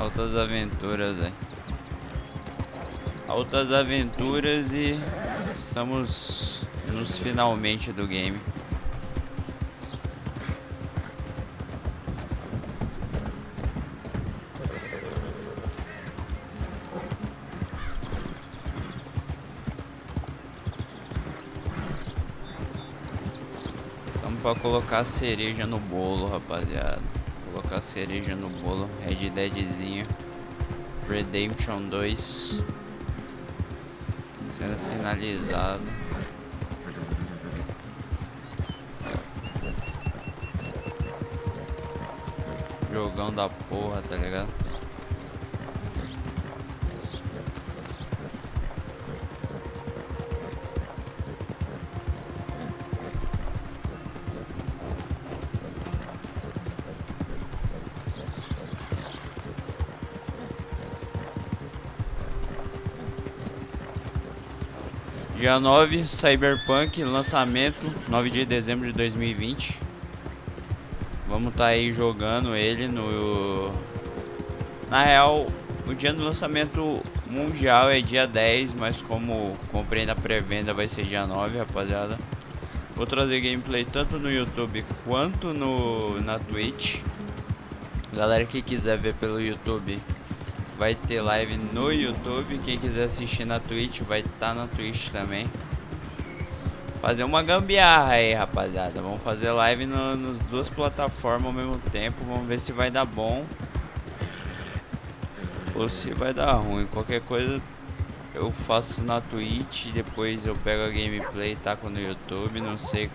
Altas aventuras, velho. Altas aventuras e estamos nos finalmente do game. Estamos pra colocar a cereja no bolo, rapaziada. Colocar a cereja no bolo. Red Deadzinho. Redemption 2 sendo finalizado. Jogão da porra, tá ligado? Dia 9, Cyberpunk, lançamento, 9 de dezembro de 2020. Vamos tá aí jogando ele no... Na real, o dia do lançamento mundial é dia 10, mas como comprei na pré-venda vai ser dia 9, rapaziada. Vou trazer gameplay tanto no YouTube quanto na Twitch. Galera que quiser ver pelo YouTube, vai ter live no YouTube. Quem quiser assistir na Twitch, vai estar na Twitch também. Fazer uma gambiarra aí, rapaziada. Vamos fazer live nas duas plataformas ao mesmo tempo. Vamos ver se vai dar bom ou se vai dar ruim. Qualquer coisa eu faço na Twitch, depois eu pego a gameplay e taco no YouTube. Não sei.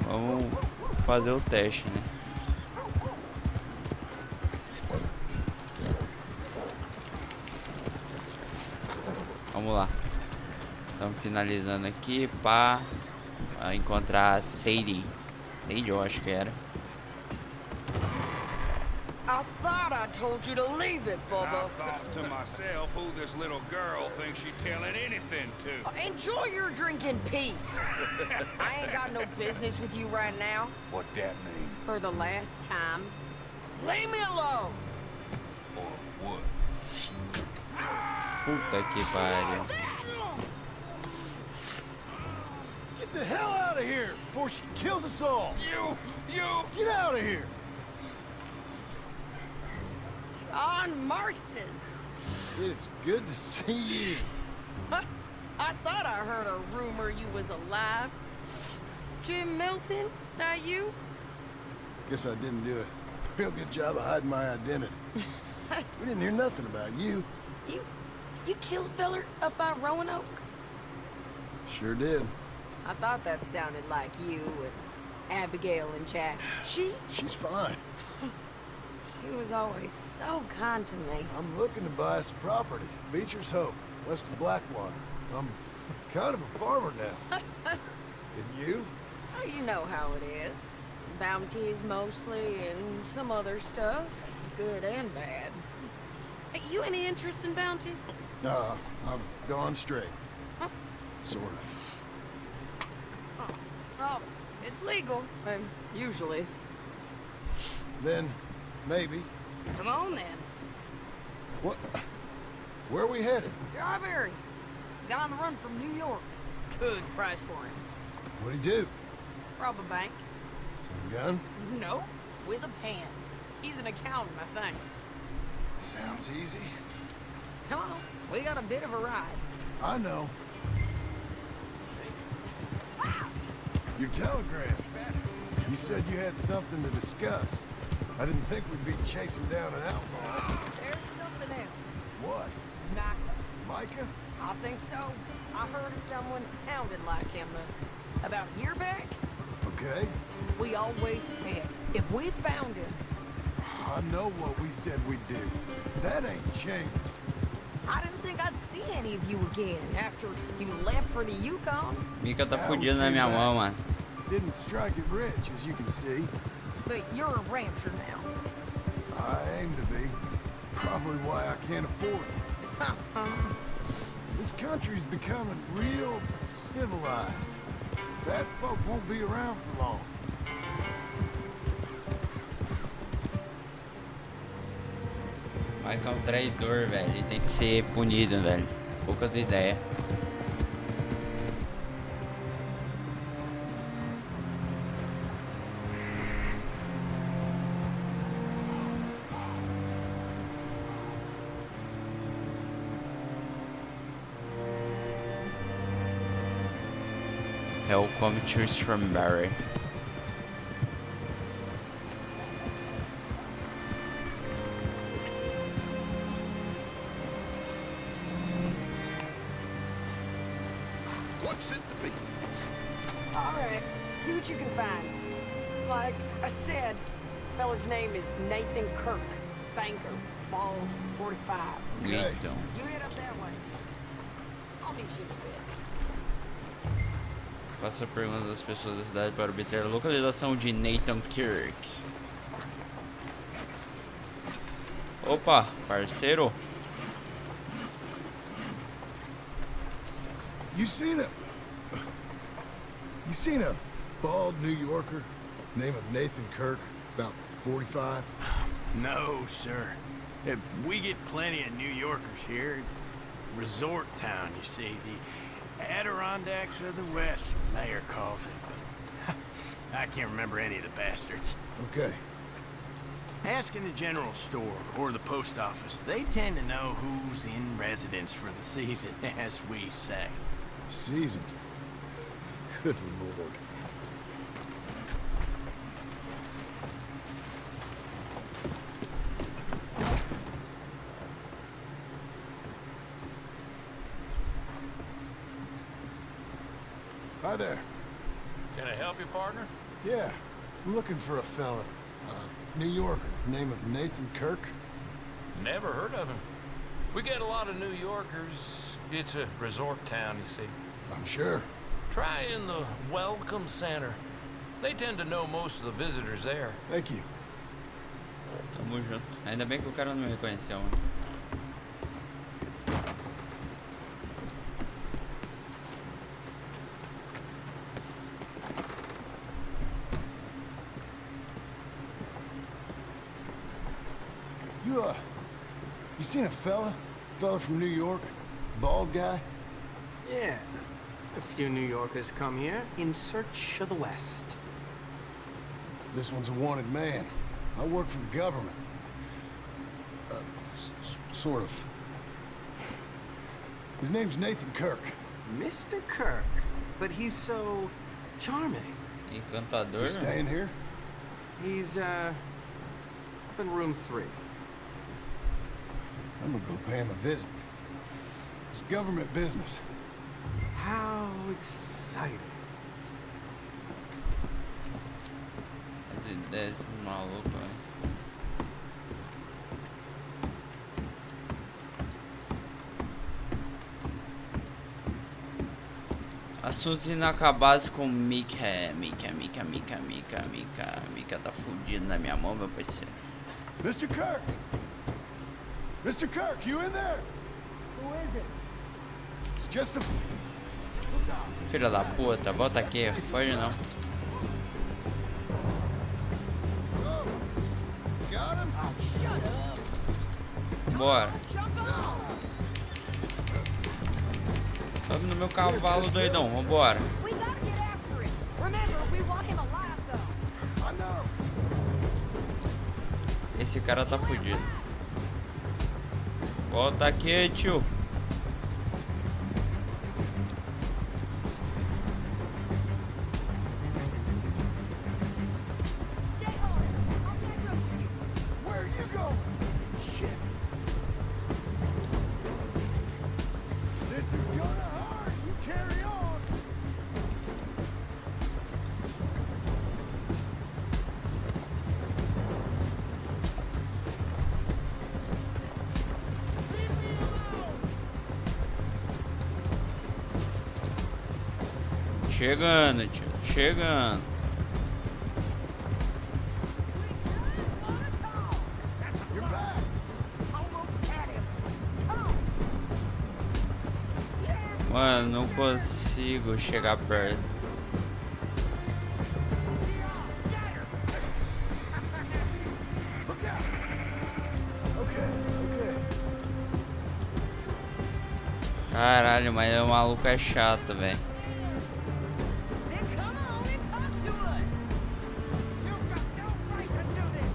Vamos fazer o teste, né? Vamos lá. Estamos finalizando aqui para encontrar a Sadie. Sadie, eu acho que era. I thought I told you to leave it, Bubba. I thought to myself, who this little girl thinks she's telling anything to. Enjoy your drink in peace. I ain't got no business with you right now. What that mean? For the last time, leave me alone. Or what? Puta que pariu. Get the hell out of here before she kills us all! You! Get out of here! John Marston. It's good to see you. I thought I heard a rumor you was alive. Jim Milton, that you? Guess I didn't do a real good job of hiding my identity. We didn't hear nothing about you. You killed feller up by Roanoke? Sure did. I thought that sounded like you and Abigail and Jack. She's fine. She was always so kind to me. I'm looking to buy some property. Beecher's Hope, west of Blackwater. I'm kind of a farmer now. And you? Oh, you know how it is. Bounties mostly, and some other stuff. Good and bad. Hey, you any interest in bounties? I've gone straight. Huh? Sort of. Oh, it's legal. Usually. Then, maybe. Come on, then. What? Where are we headed? Strawberry. Got on the run from New York. Good price for him. What'd he do? Rob a bank. A gun? No, with a pen. He's an accountant, I think. Sounds easy. Come on, we got a bit of a ride. I know. Your telegram. You said you had something to discuss. I didn't think we'd be chasing down an outlaw. There's something else. What? Micah. Micah? I think so. I heard of someone sounded like him about a year back. Okay. We always said, if we found him... I know what we said we'd do. That ain't changed. I didn't think I'd see any of you again after you left for the Yukon. Mika tá fudido na minha mão, mano. Didn't strike it rich, as you can see. But you're a rancher now. I aim to be. Probably why I can't afford it. This country's becoming real civilized. Bad folk won't be around for long. Mike é um traidor, velho. Ele tem que ser punido, velho. Poucas ideias. Welcome to Strawberry. What's it to be? All right, see what you can find. Like I said, feller's name is Nathan Kirk. Banker, bald, 45. Okay. Então. You head up that way. I'll meet you in a bit. Faça perguntas às pessoas da cidade para obter a localização de Nathan Kirk. Opa, parceiro. You seen a bald New Yorker, name of Nathan Kirk, about 45? No, sir. We get plenty of New Yorkers here. It's a resort town, you see. The Adirondacks of the West, the mayor calls it. But I can't remember any of the bastards. Okay. Ask in the general store or the post office. They tend to know who's in residence for the season, as we say. Season. Good lord. Hi there. Can I help you, partner? Yeah, I'm looking for a fella. New Yorker, name of Nathan Kirk. Never heard of him. We get a lot of New Yorkers. It's a resort town, you see. I'm sure. Try in the Welcome Center. They tend to know most of the visitors there. Thank you. Tamo junto. Ainda bem que o cara não me reconheceu, mano. You seen a fella? Fella from New York? Bald guy? Yeah. A few New Yorkers come here in search of the West. This one's a wanted man. I work for the government. Sort of. His name's Nathan Kirk. Mr. Kirk? But he's so charming. Is Encantador. he staying here? He's, up in room 3. I'm gonna go pay him a visit. It's government business. How exciting. As ideias desses malucos, velho. Assuntos inacabados com Mika. Mika tá fudido na minha mão, meu parceiro. Mr. Kirk! Mr. Kirk, you in there? Who is it? It's just a... Stop. Filha da puta, volta aqui, foge não. Oh, got him? Oh, shut up. Bora. Jump on. Sobe no meu cavalo, doidão, vambora. We gotta get after him. Remember, we want him alive, though. I know. Esse cara tá fudido. Volta aqui, tio. Stay home. I'll catch up with you. Where are you going? Shit. This is gonna hurt. You carry on. Chegando, tio. Chegando. You're back. Almost had him. Come on. Mano, não consigo chegar perto. Look out. Okay, okay. Caralho, mas o maluco é chato, velho. Then come on and talk to us. You've got no right to do this!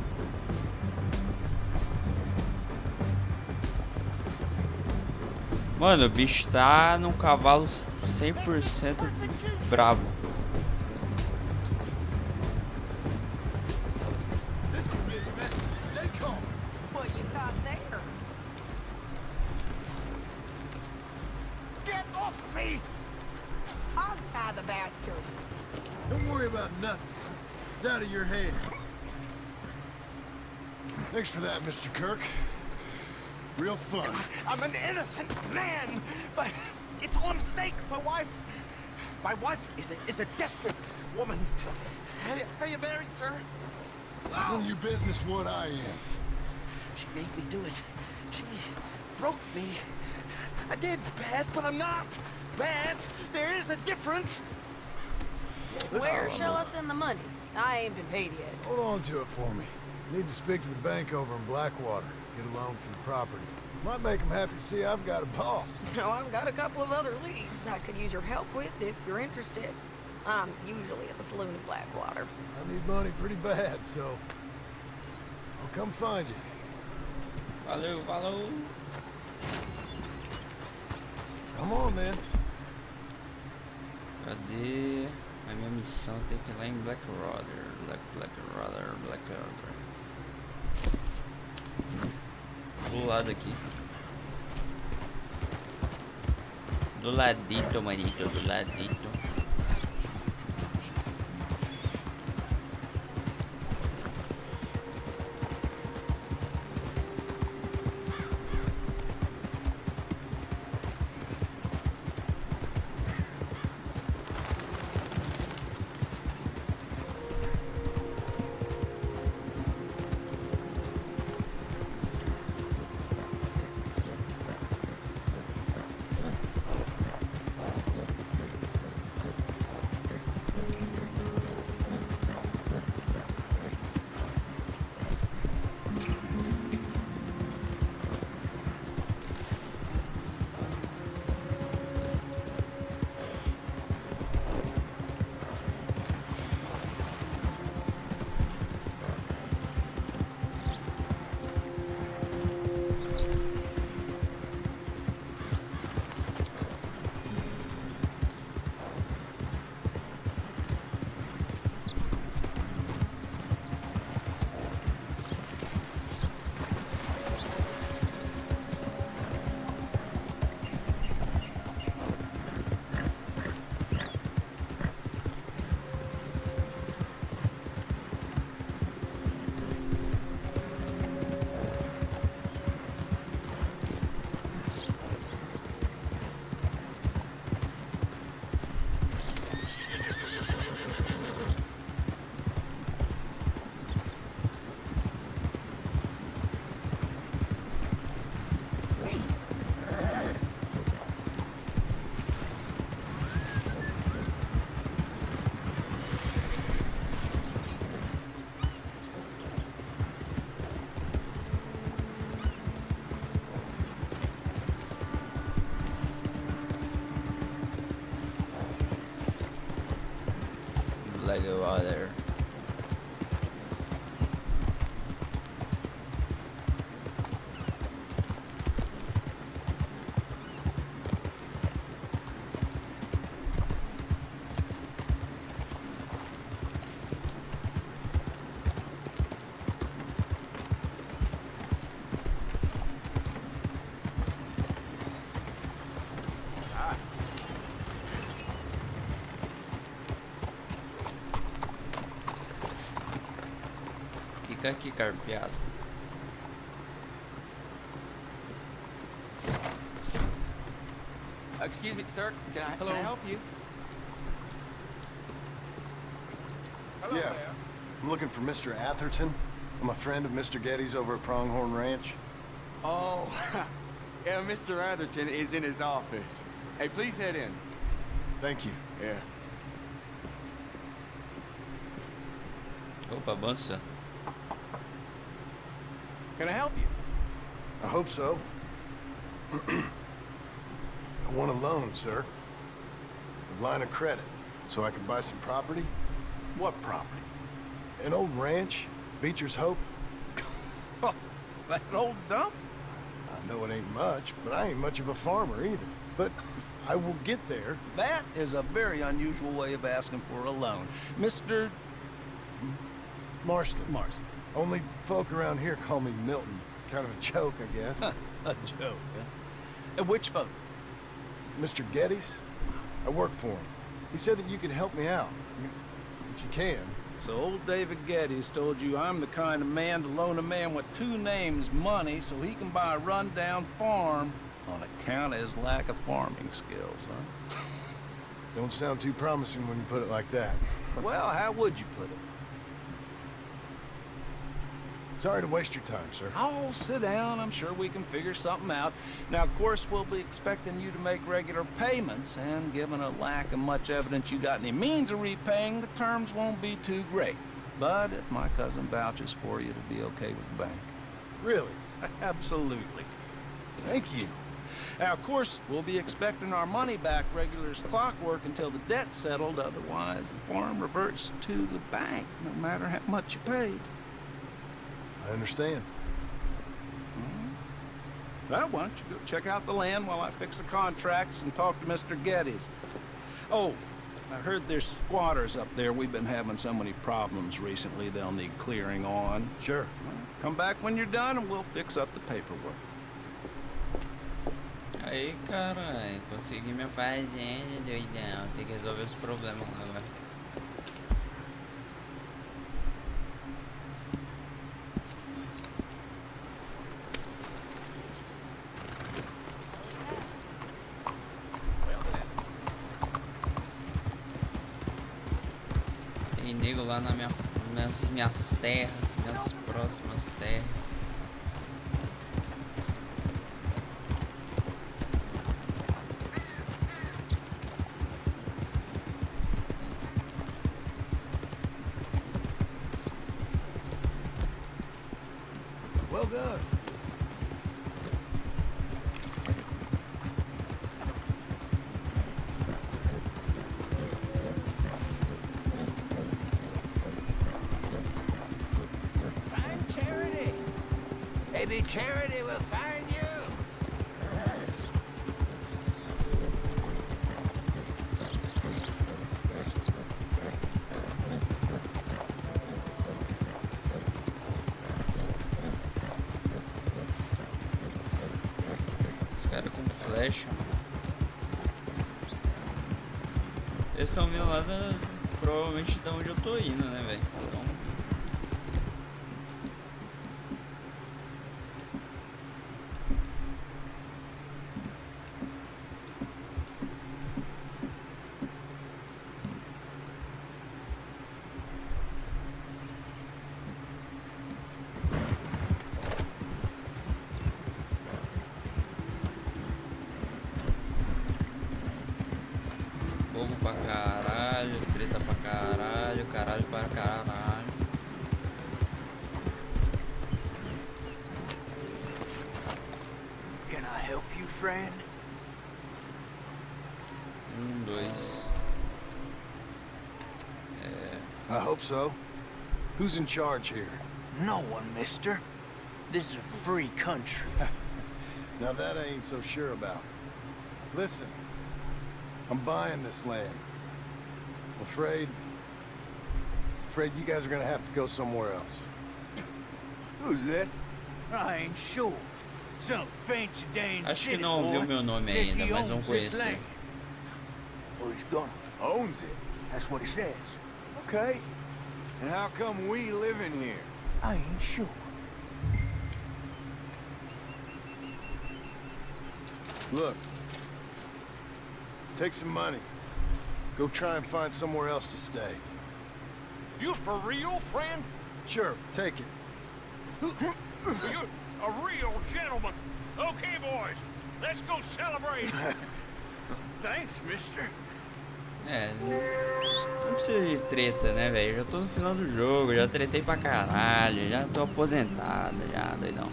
Mano, o bicho tá num cavalo 100% brabo. This could be messy. Stay calm. What you caught there? Get off me! I'll tie the bastard. Don't worry about nothing. It's out of your hand. Thanks for that, Mr. Kirk. Real fun. I'm an innocent man, but it's all a mistake. My wife is a desperate woman. Are you married, sir? None of your business what I am. She made me do it. She broke me. I did bad, but I'm not bad. There is a difference. Where shall I send the money? I ain't been paid yet. Hold on to it for me. Need to speak to the bank over in Blackwater. Get a loan for the property. Might make them happy to see I've got a boss. So I've got a couple of other leads I could use your help with if you're interested. I'm usually at the saloon in Blackwater. I need money pretty bad, so I'll come find you. Valeu, valeu. Come on, then. Cadê? A minha missão tem que ir lá em Blackwater. Blackwater. Do lado aqui. Do ladito, manito, do ladito. Blackwater. Fica aqui, carpeado. Excuse me, sir. Can I help you? Yeah. I'm looking for Mr. Atherton. I'm a friend of Mr. Getty's over at Pronghorn Ranch. Oh, yeah, Mr. Atherton is in his office. Hey, please head in. Thank you. Yeah. Opa, bonça. Can I help you? I hope so. I want a loan, sir. A line of credit, so I can buy some property. What property? An old ranch, Beecher's Hope. Oh, that old dump? I know it ain't much, but I ain't much of a farmer either. But I will get there. That is a very unusual way of asking for a loan. Mr. Marston. Marston. Only folk around here call me Milton. It's kind of a joke, I guess. A joke, huh? And which folk? Mr. Geddes, I work for him. He said that you could help me out. I mean, if you can. So old David Geddes told you I'm the kind of man to loan a man with two names money so he can buy a rundown farm on account of his lack of farming skills, huh? Don't sound too promising when you put it like that. Well, how would you put it? Sorry to waste your time, sir. Oh, sit down. I'm sure we can figure something out. Now, of course, we'll be expecting you to make regular payments, and given a lack of much evidence you got any means of repaying, the terms won't be too great. But if my cousin vouches for you, it'll be okay with the bank. Really? Absolutely. Thank you. Now, of course, we'll be expecting our money back regular as clockwork until the debt's settled. Otherwise, the farm reverts to the bank, no matter how much you paid. I understand. Well, why don't you go check out the land while I fix the contracts and talk to Mr. Geddes. Oh, I heard there's squatters up there. We've been having so many problems recently, they'll need clearing on. Sure. Come back when you're done and we'll fix up the paperwork. Aí, caralho, consegui minha fazenda, doidão. Tem que resolver os problemas lá agora. Tem nego lá na minhas terras, minhas próximas terras. Well done. Find charity. Maybe charity will find you. Os caras com flecha, mano. Eles estão vindo lá provavelmente de onde eu tô indo, né, velho? Então... Fogo pra caralho, treta pra caralho, caralho pra caralho. Can I help you, friend? 2. I hope so. Who's in charge here? No one, mister. This is a free country. Now that I ain't so sure about. Listen, I'm buying this land. Afraid you guys are gonna have to go somewhere else. Who's this? I ain't sure. Some fancy dang Acho que city não ouviu boy meu nome says ainda, he mas vão owns this conhecer. land. Well, he's gonna. Owns it. That's what he says. Okay. And how come we live in here? I ain't sure. Look, take some money. Go try and find somewhere else to stay. You for real, friend? Sure, take it. You're a real gentleman. Okay, boys, let's go celebrate. Thanks, mister. Não precisa de treta, né, velho? Já tô no final do jogo, já tretei pra caralho, já tô aposentado, já, doidão.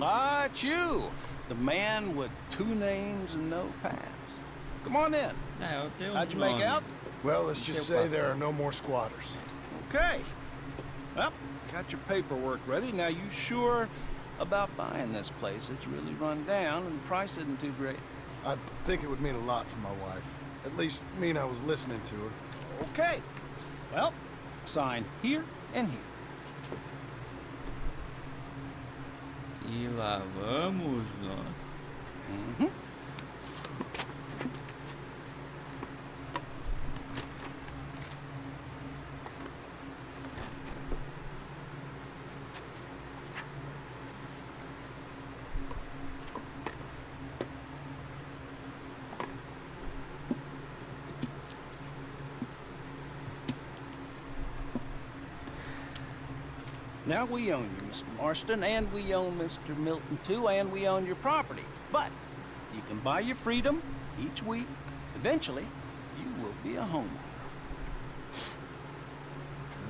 Ah, it's you. The man with 2 names and no past. Come on in. É, eu tenho How'd you nome. make out? Well, let's just say there are no more squatters. Okay. Well, got your paperwork ready. Now, you sure about buying this place? It's really run down and the price isn't too great. I think it would mean a lot for my wife. At least mean I was listening to her. Okay. Well, sign here and here. E lá vamos nós. Mm-hmm. Now we own you, Mr. Marston, and we own Mr. Milton too, and we own your property. But you can buy your freedom each week. Eventually, you will be a homeowner.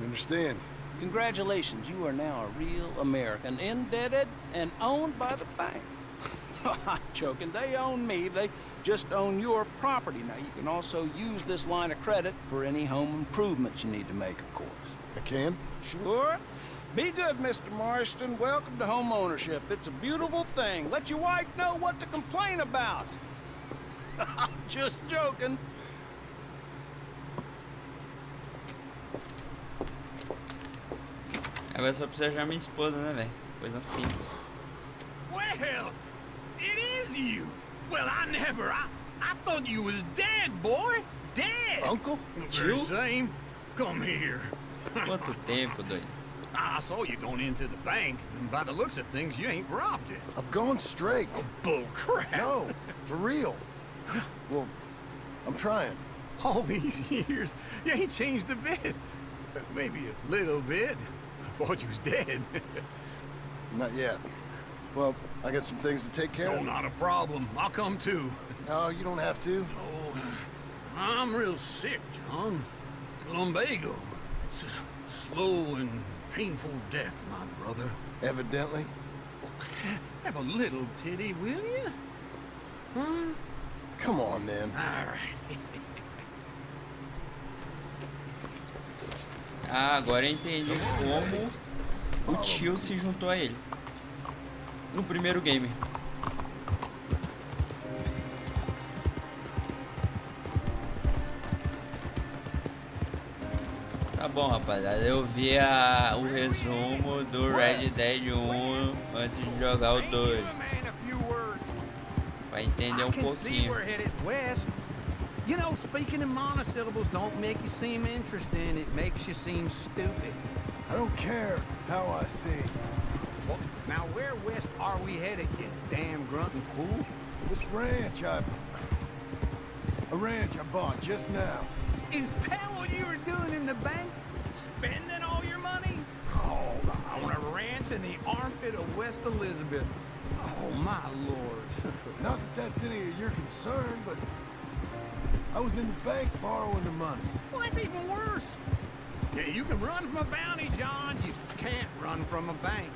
I understand. Congratulations, you are now a real American, indebted and owned by the bank. I'm joking, they own me, they just own your property. Now you can also use this line of credit for any home improvements you need to make, of course. I can? Sure. Be good, Mr. Marston. Welcome to home ownership. It's a beautiful thing. Let your wife know what to complain about. I'm just joking. Agora só precisa achar minha esposa, né, velho? Coisa simples. Well, it is you. Well, I thought you was dead, boy. Dead. Uncle? Very same. Come here. Quanto tempo, doido? I saw you going into the bank, and by the looks of things, you ain't robbed it. I've gone straight. Bull crap. No, for real. Well, I'm trying. All these years, you ain't changed a bit. Maybe a little bit. I thought you was dead. Not yet. Well, I got some things to take care No, of. not a problem. I'll come too. No, you don't have to. Oh, I'm real sick, John. Lumbago. It's a slow and painful death, my brother. Evidently. Have a little pity, will you? Huh? Come on, then. All right. Ah, agora eu entendi como o tio se juntou a ele. No primeiro game. Tá bom, rapaziada. Eu vi o resumo do Red Dead 1 antes de jogar o 2. Pra entender pouquinho. You know, speaking in monosyllables don't make you seem interesting. It makes you seem stupid. I don't care how I sing. Well, now, where west are we headed, you damn grunting fool? This ranch a ranch I bought just now. Is that what you were doing in the bank? Spending all your money? Oh, I want a ranch in the armpit of West Elizabeth. Oh, my lord. Not that that's any of your concern, but I was in the bank borrowing the money. Well, that's even worse. Yeah, you can run from a bounty, John. You can't run from a bank.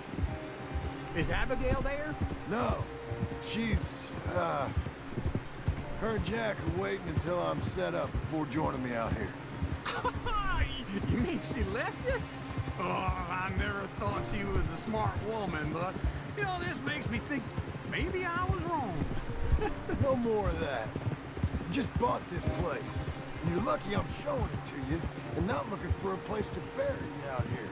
Is Abigail there? No. She's, her and Jack are waiting until I'm set up before joining me out here. You mean she left you? Oh, I never thought she was a smart woman, but, you know, this makes me think maybe I was wrong. No more of that. Just bought this place. And you're lucky I'm showing it to you and not looking for a place to bury you out here.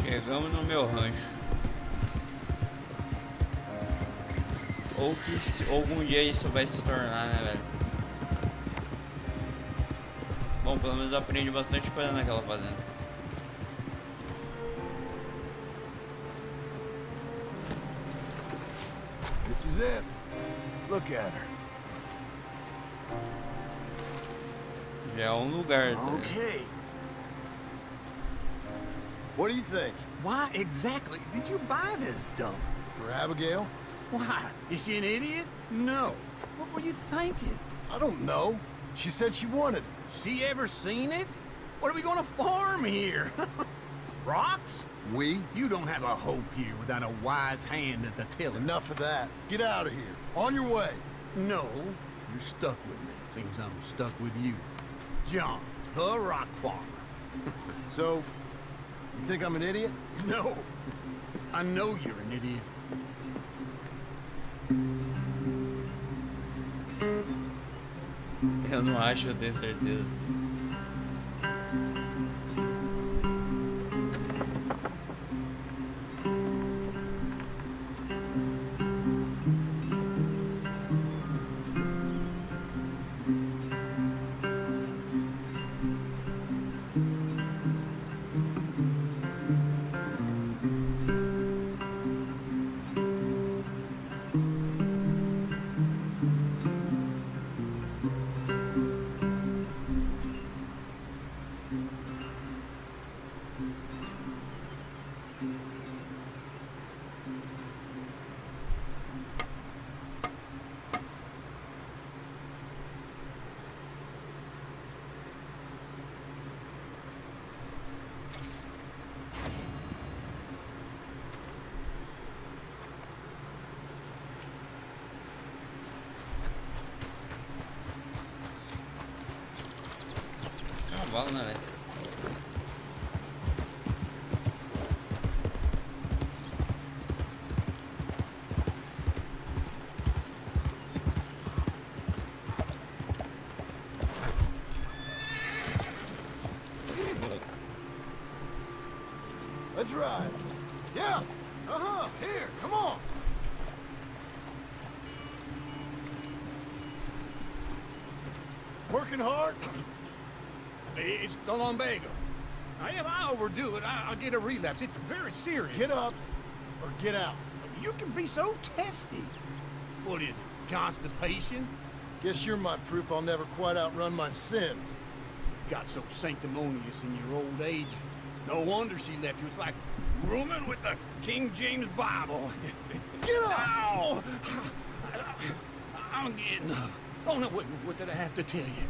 Chegamos no meu rancho. Ou que algum dia isso vai se tornar, né, velho? Bom, pelo menos eu aprendi bastante coisa naquela fazenda. This is it. Look at her. Já é lugar. Okay. What do you think? Why exactly did you buy this dump? For Abigail? Why? Is she an idiot? No. What were you thinking? I don't know. She said she wanted it. She ever seen it? What are we gonna farm here? Rocks? We? You don't have a hope here without a wise hand at the tiller. Enough of that. Get out of here. On your way. No, you're stuck with me. Seems I'm stuck with you. John, the rock farmer. So, you think I'm an idiot? No, I know you're an idiot. Eu não acho, eu tenho certeza. Cavalo, né, velho? Let's ride. Yeah. Here, come on. Working hard? It's the lumbago. Now, if I overdo it, I'll get a relapse. It's very serious. Get up or get out. You can be so testy. What is it, constipation? Guess you're my proof I'll never quite outrun my sins. Got so sanctimonious in your old age. No wonder she left you. It's like rooming with the King James Bible. Get up! Ow! I'm getting up. Oh, no, wait, what did I have to tell you?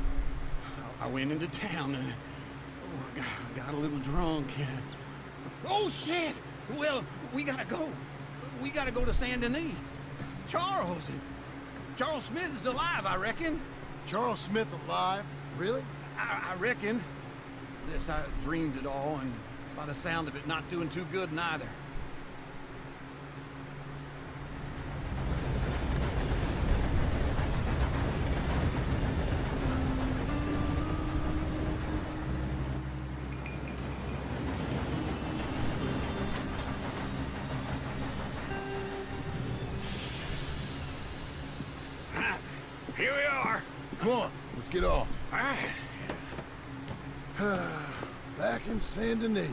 I went into town and I got a little drunk. Oh, shit! Well, we gotta go. We gotta go to Saint Denis. Charles Smith is alive, I reckon. Charles Smith alive? Really? I reckon. Yes, I dreamed it all, and by the sound of it, not doing too good neither. Here we are. Come on, let's get off. All right. Back in Saint Denis.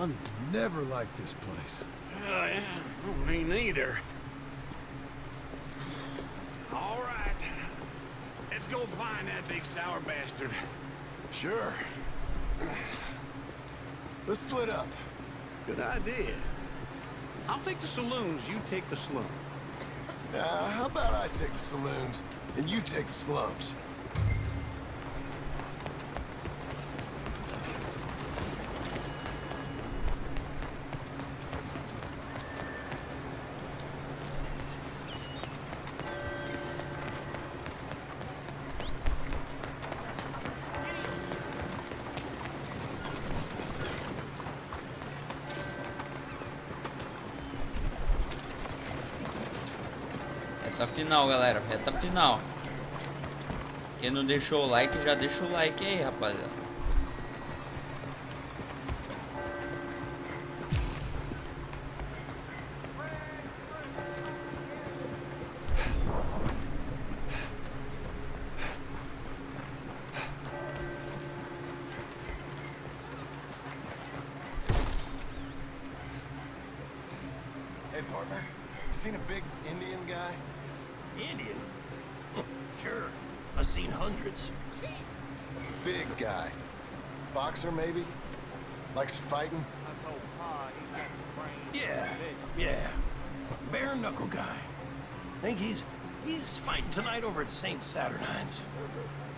I never liked this place. Yeah, oh, me neither. All right. Let's go find that big sour bastard. Sure. Let's split up. Good idea. I'll take the saloons, you take the slum. How about I take the saloons and you take the slums? Reta final, galera, reta final. Quem não deixou o like, já deixa o like aí, rapaziada. Hey, partner. You seen a big Indian guy? Indian? Sure. I've seen hundreds. Big guy. Boxer, maybe? Likes fighting? Yeah. Bare knuckle guy. Think he's fighting tonight over at St. Saturnine's.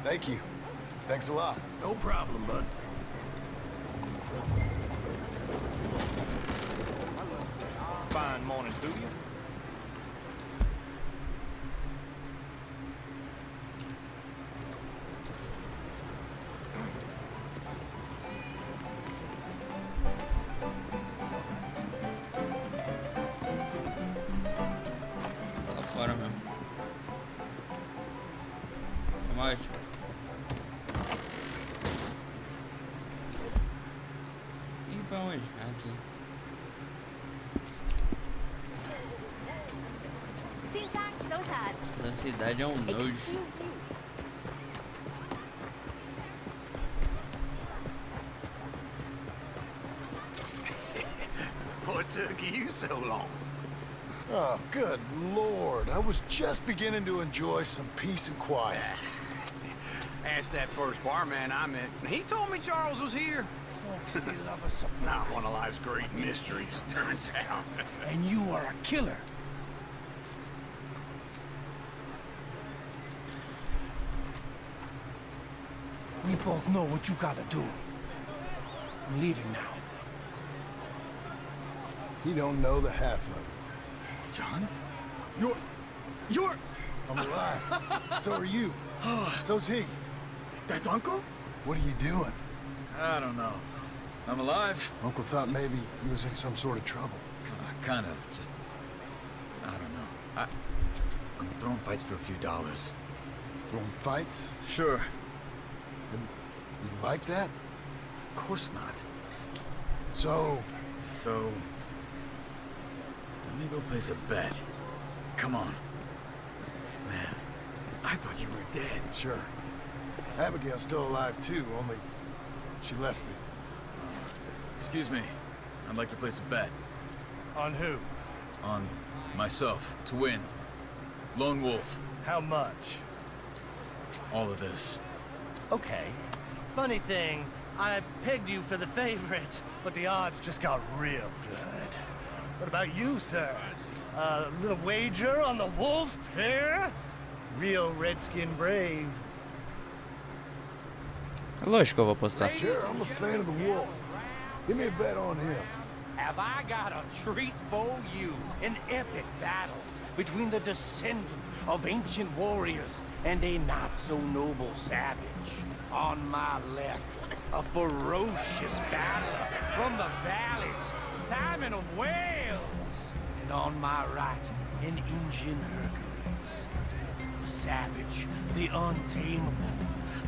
Thank you. Thanks a lot. No problem, bud. Fine morning to you. Lá fora mesmo. Vamos, ótimo. E pra onde? Aqui. Essa cidade é um nojo. What took you so long? Oh, good Lord. I was just beginning to enjoy some peace and quiet. Asked that first barman I met. He told me Charles was here. Folks, they love us a Not one of life's great mysteries, turns out. And you are a killer. We both know what you gotta do. I'm leaving now. You don't know the half of it. John? You're... I'm alive. So are you. So's he. That's Uncle? What are you doing? I don't know. I'm alive. Uncle thought maybe he was in some sort of trouble. Kind of. Just... I don't know. I'm throwing fights for a few dollars. Throwing fights? Sure. And you like that? Of course not. So... So... Let me go place a bet. Come on. Man, I thought you were dead. Sure. Abigail's still alive too, only she left me. Excuse me. I'd like to place a bet. On who? On myself, to win. Lone Wolf. How much? All of this. Okay. Funny thing, I pegged you for the favorite, but the odds just got real good. What about you, sir? A little wager on the wolf here? Real redskin brave. Lógico que eu vou apostar. Sure, I'm a fan of the wolf. Give me a bet on him. Have I got a treat for you? An epic battle between the descendant of ancient warriors and a not-so-noble savage. On my left, a ferocious battler from the valleys, Simon of Wales. And on my right, an Indian Hercules. The savage, the untamable,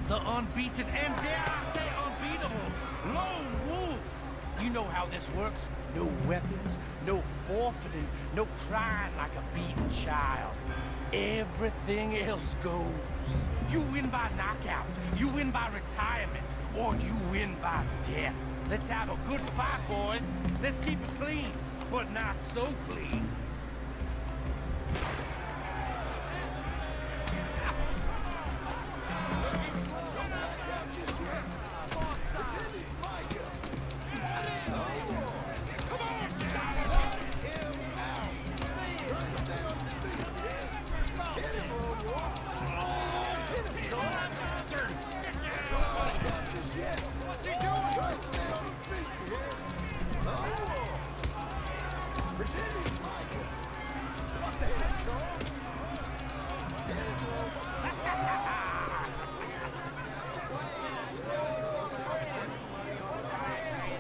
the unbeaten, and dare I say unbeatable, Lone Wolf. You know how this works. No weapons, no forfeiting, no crying like a beaten child. Everything else goes. You win by knockout, you win by retirement, or you win by death. Let's have a good fight, boys. Let's keep it clean, but not so clean.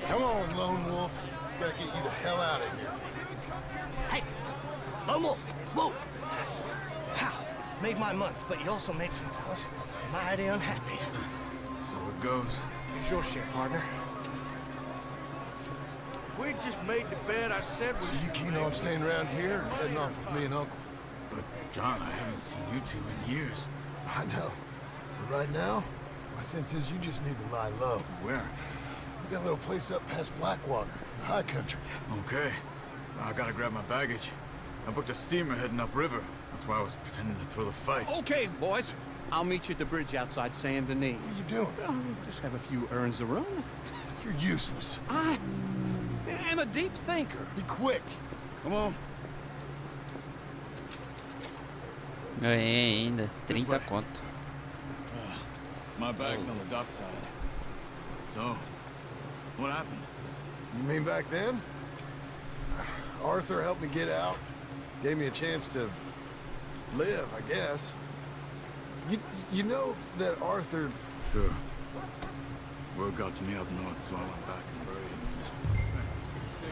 Come on, Lone Wolf. Gotta get you the hell out of here. Hey, Lone Wolf, whoa! How? Made my month, but you also made some fellas mighty unhappy. So it goes. Here's your share, partner. If we'd just made the bet I said we So you keen on staying around here or heading off with me and Uncle? But, John, I haven't seen you two in years. I know. But right now, my sense is you just need to lie low. Where? We got a little place up past Blackwater, in the high country. Okay. I gotta grab my baggage. I booked a steamer heading upriver. That's why I was pretending to throw the fight. Okay, boys. I'll meet you at the bridge outside Saint Denis. What are you doing? Oh, just have a few errands to run. You're useless. I am a deep thinker. Be quick. Come on. Ganhei ainda, 30 conto. My bag's on the dockside. So, What happened? You mean back then? Arthur helped me get out. Gave me a chance to live, I guess. You know that Arthur... Sure. Word got to me up north, so I went back and buried him.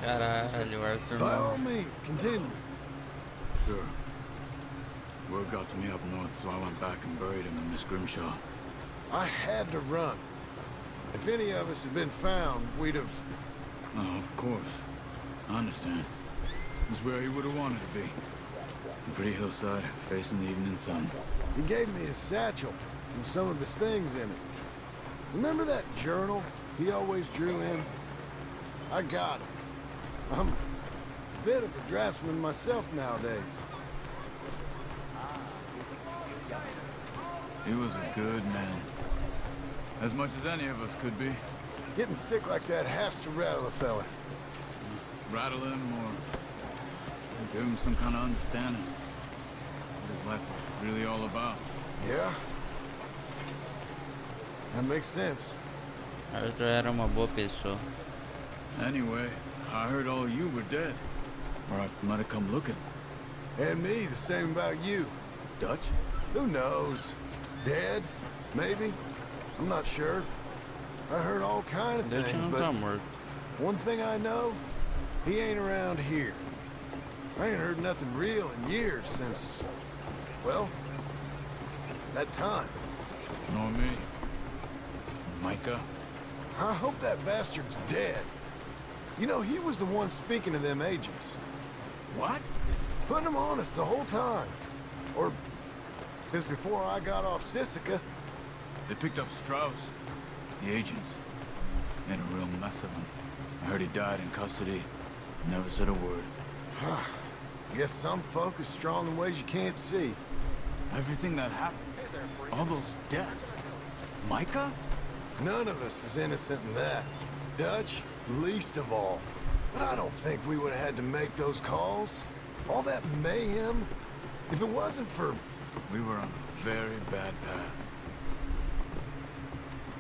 Caralho, Arthur, By mano. all means, continue. Sure. Word got to me up north, so I went back and buried him in Miss Grimshaw. I had to run. If any of us had been found, we'd have... Oh, of course. I understand. It was where he would have wanted to be. A pretty hillside, facing the evening sun. He gave me his satchel and some of his things in it. Remember that journal he always drew in? I got it. I'm a bit of a draftsman myself nowadays. He was a good man. As much as any of us could be. Getting sick like that has to rattle a fella. Rattle him or give him some kind of understanding. What his life was really all about. Yeah? That makes sense. Arthur era uma boa pessoa. Anyway, I heard all you were dead. Or I might have come looking. And me, the same about you. Dutch? Who knows? Dead? Maybe? I'm not sure. I heard all kind of Dutch things, não but tá morto. one thing I know, he ain't around here. I ain't heard nothing real in years since, well, that time. Nor me. Micah? I hope that bastard's dead. You know, he was the one speaking to them agents. What? Putting them on us the whole time. Or, since before I got off Sisika. They picked up Strauss. The agents. Made a real mess of him. I heard he died in custody. Never said a word. Guess some folk is strong in ways you can't see. Everything that happened. All those deaths. Micah? None of us is innocent in that. Dutch, least of all. But I don't think we would have had to make those calls. All that mayhem. If it wasn't for... We were on a very bad path.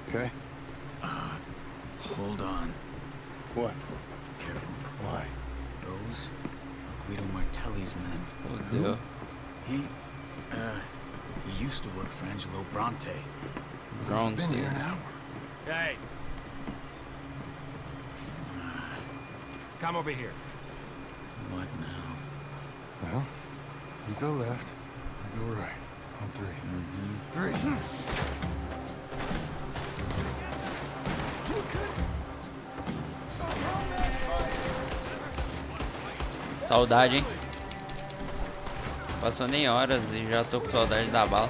Okay. Hold on. What? Careful. Why? Those are Guido Martelli's men. Fodeu. He used to work for Angelo Bronte. Pronto. Been here an hour. Hey. Come over here. What now? Well, you go left, I go right. On three. Three. Saudade, hein? Passou nem horas e já tô com saudade da bala.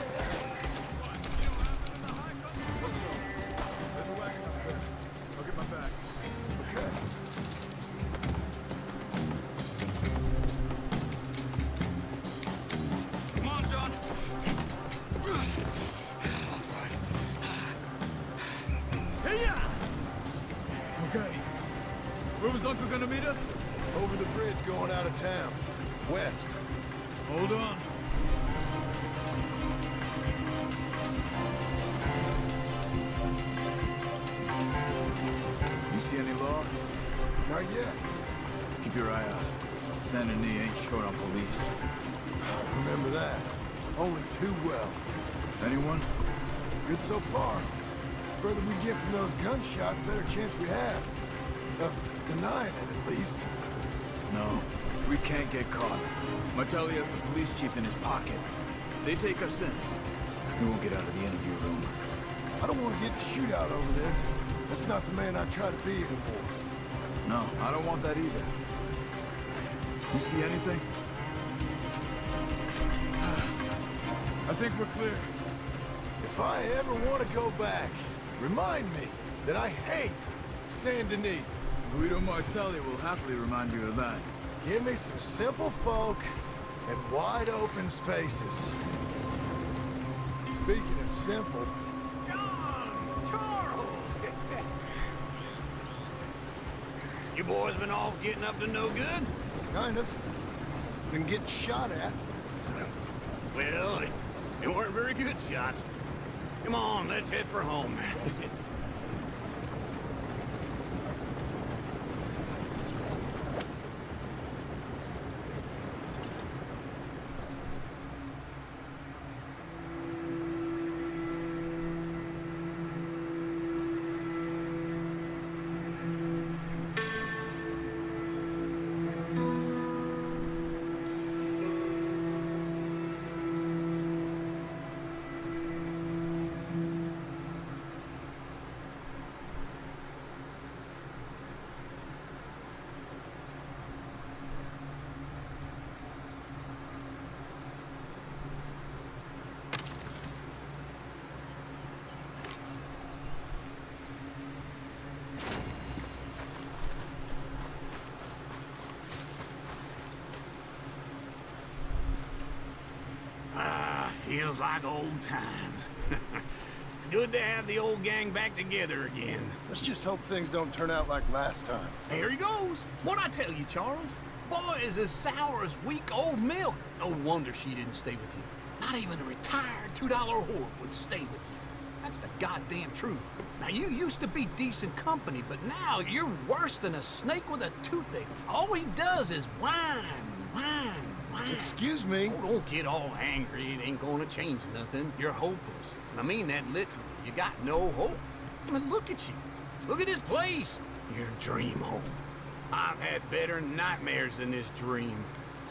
Come on, John. Okay. Where was Uncle gonna meet us? Over the bridge going out of town. West. Hold on. You see any law? Not yet. Keep your eye out. Saint Denis ain't short on police. I remember that. Only too well. Anyone? Good so far. Further we get from those gunshots, better chance we have. Of denying it, at least. No, we can't get caught. Martelli has the police chief in his pocket. If they take us in, we won't get out of the interview room. I don't want to get in a shootout over this. That's not the man I try to be anymore. No, I don't want that either. You see anything? I think we're clear. If I ever want to go back, remind me that I hate Saint Denis. Guido Martelli will happily remind you of that. Give me some simple folk and wide open spaces. Speaking of simple, You boys been off getting up to no good? kind of. Been getting shot at. Well, they weren't very good shots. Come on, let's head for home. Feels like old times. It's good to have the old gang back together again. Let's just hope things don't turn out like last time. There he goes. What'd I tell you, Charles? Boy is as sour as week-old milk. No wonder she didn't stay with you. Not even a retired $2 whore would stay with you. That's the goddamn truth. Now, you used to be decent company, but now you're worse than a snake with a toothache. All he does is whine. Excuse me? Oh, don't get all angry. It ain't gonna change nothing. You're hopeless. I mean that literally. You got no hope. I mean, look at you. Look at this place. Your dream home. I've had better nightmares than this dream.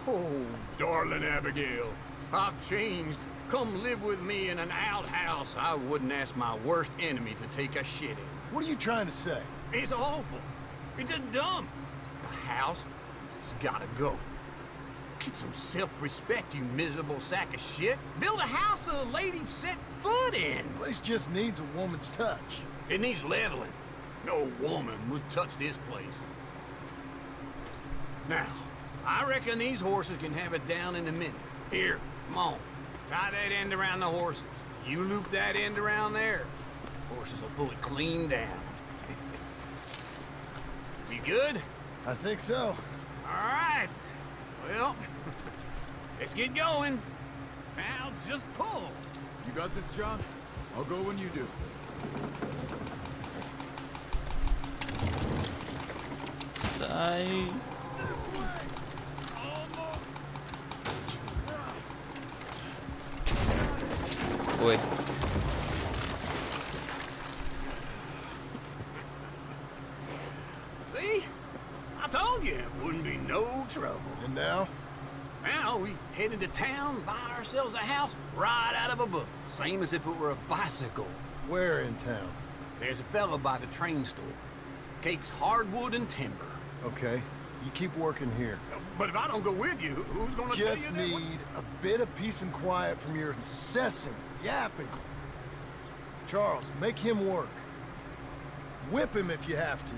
Oh, darling Abigail, I've changed. Come live with me in an outhouse I wouldn't ask my worst enemy to take a shit in. What are you trying to say? It's awful. It's a dump. The house has gotta go. Get some self-respect, you miserable sack of shit. Build a house a lady'd set foot in. The place just needs a woman's touch. It needs leveling. No woman would touch this place. Now, I reckon these horses can have it down in a minute. Here, come on. Tie that end around the horses. You loop that end around there. Horses will pull it clean down. You good? I think so. All right. Well, let's get going. Now, just pull. You got this, John? I'll go when you do. Sai. Oi. See? I told you it wouldn't be no trouble. And now? Now we head into town, buy ourselves a house right out of a book. Same as if it were a bicycle. Where in town? There's a fellow by the train store. Cakes hardwood and timber. Okay. You keep working here. But if I don't go with you, who's gonna Just tell you that? need a bit of peace and quiet from your incessant yapping. Charles, make him work. Whip him if you have to.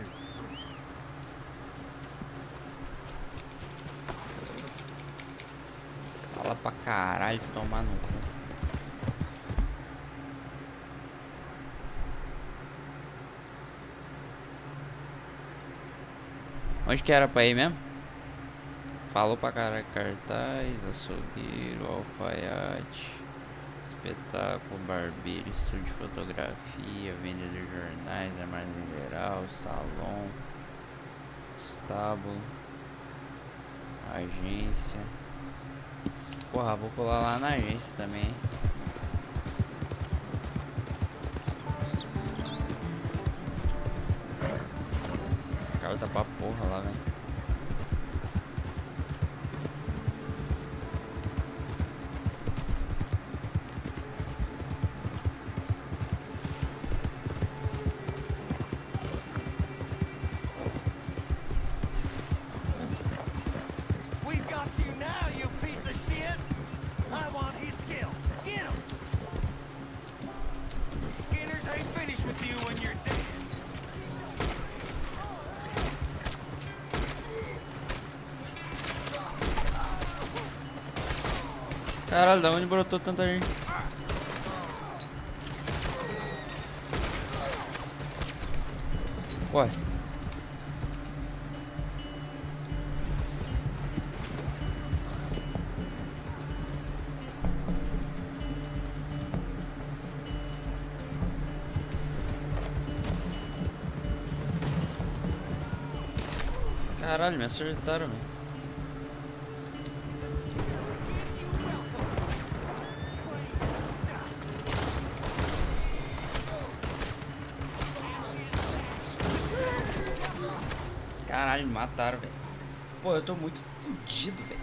Fala pra caralho, tomar no cu. Onde que era pra ir mesmo? Falou pra caralho. Cartaz, açougueiro, alfaiate, espetáculo, barbeiro, estúdio de fotografia, venda de jornais, armazém geral, salão, estábulo, agência. Porra, vou colar lá na agência também. O cara tá pra porra lá, velho. Caralho, da onde brotou tanta gente? Ué. Caralho, me acertaram, velho. Caralho, me mataram, velho. Pô, eu tô muito fudido, velho.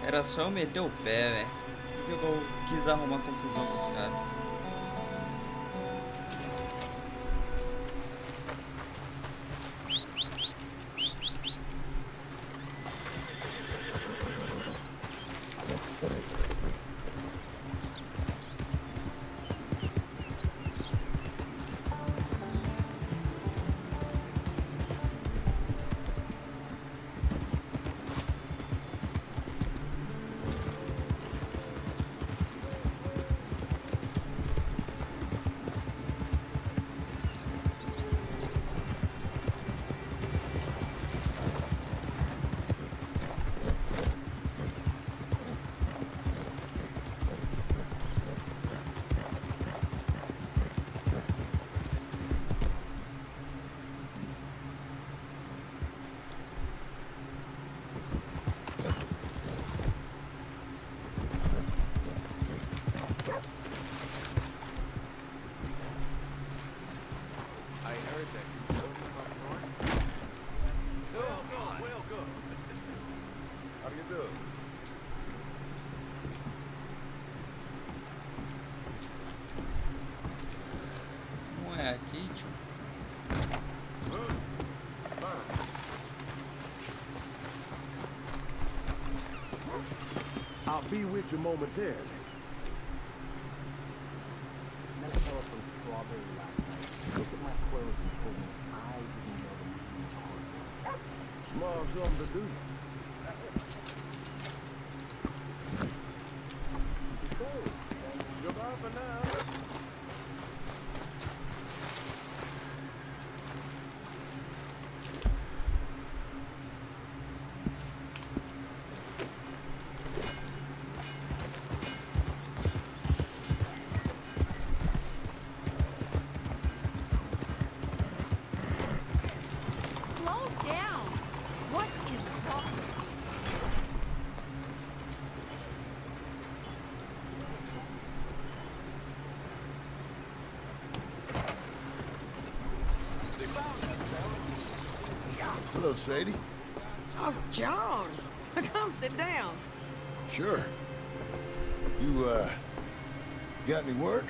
Era só eu meter o pé, velho. Por que eu quis arrumar confusão com esse cara? sítio. I'll be with you momentarily. Small something to do. Goodbye for now. Slow down. What is wrong? Hello, Sadie. Oh, John. Come sit down. Sure. You, got any work?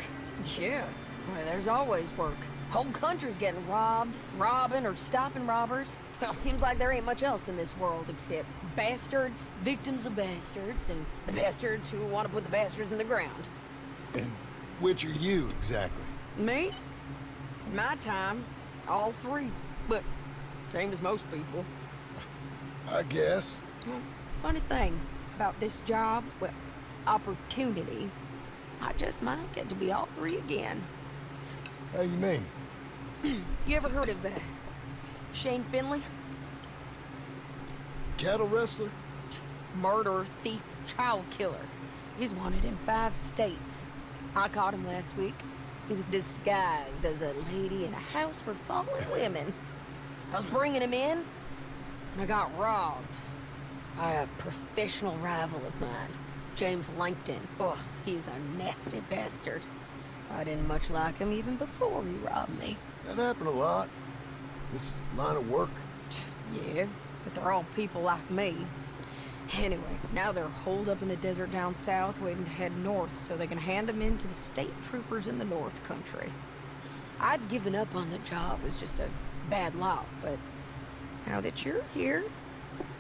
Yeah. Well, there's always work. Whole country's getting robbed, robbing, or stopping robbers. Well, seems like there ain't much else in this world except bastards, victims of bastards, and the bastards who want to put the bastards in the ground. And which are you, exactly? Me? In my time, all three. But same as most people. I guess. Well, funny thing about this job, well, opportunity, I just might get to be all three again. How you mean? You ever heard of Shane Finley? Cattle wrestler? Murderer, thief, child killer. He's wanted in 5 states. I caught him last week. He was disguised as a lady in a house for fallen women. I was bringing him in, and I got robbed by a professional rival of mine, James Langton. Ugh, he's a nasty bastard. I didn't much like him even before he robbed me. That happened a lot. This line of work. Yeah, but they're all people like me. Anyway, now they're holed up in the desert down south, waiting to head north so they can hand them in to the state troopers in the north country. I'd given up on the job as just a bad lot, but now that you're here,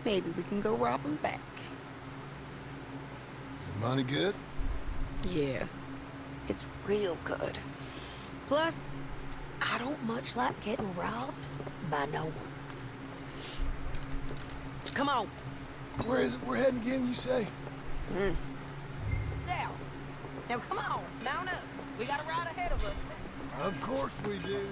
maybe we can go rob them back. Is the money good? Yeah, it's real good. Plus, I don't much like getting robbed by no one. Come on. Where is it we're heading again, you say? South. Now come on, mount up. We got a ride ahead of us. Of course we do.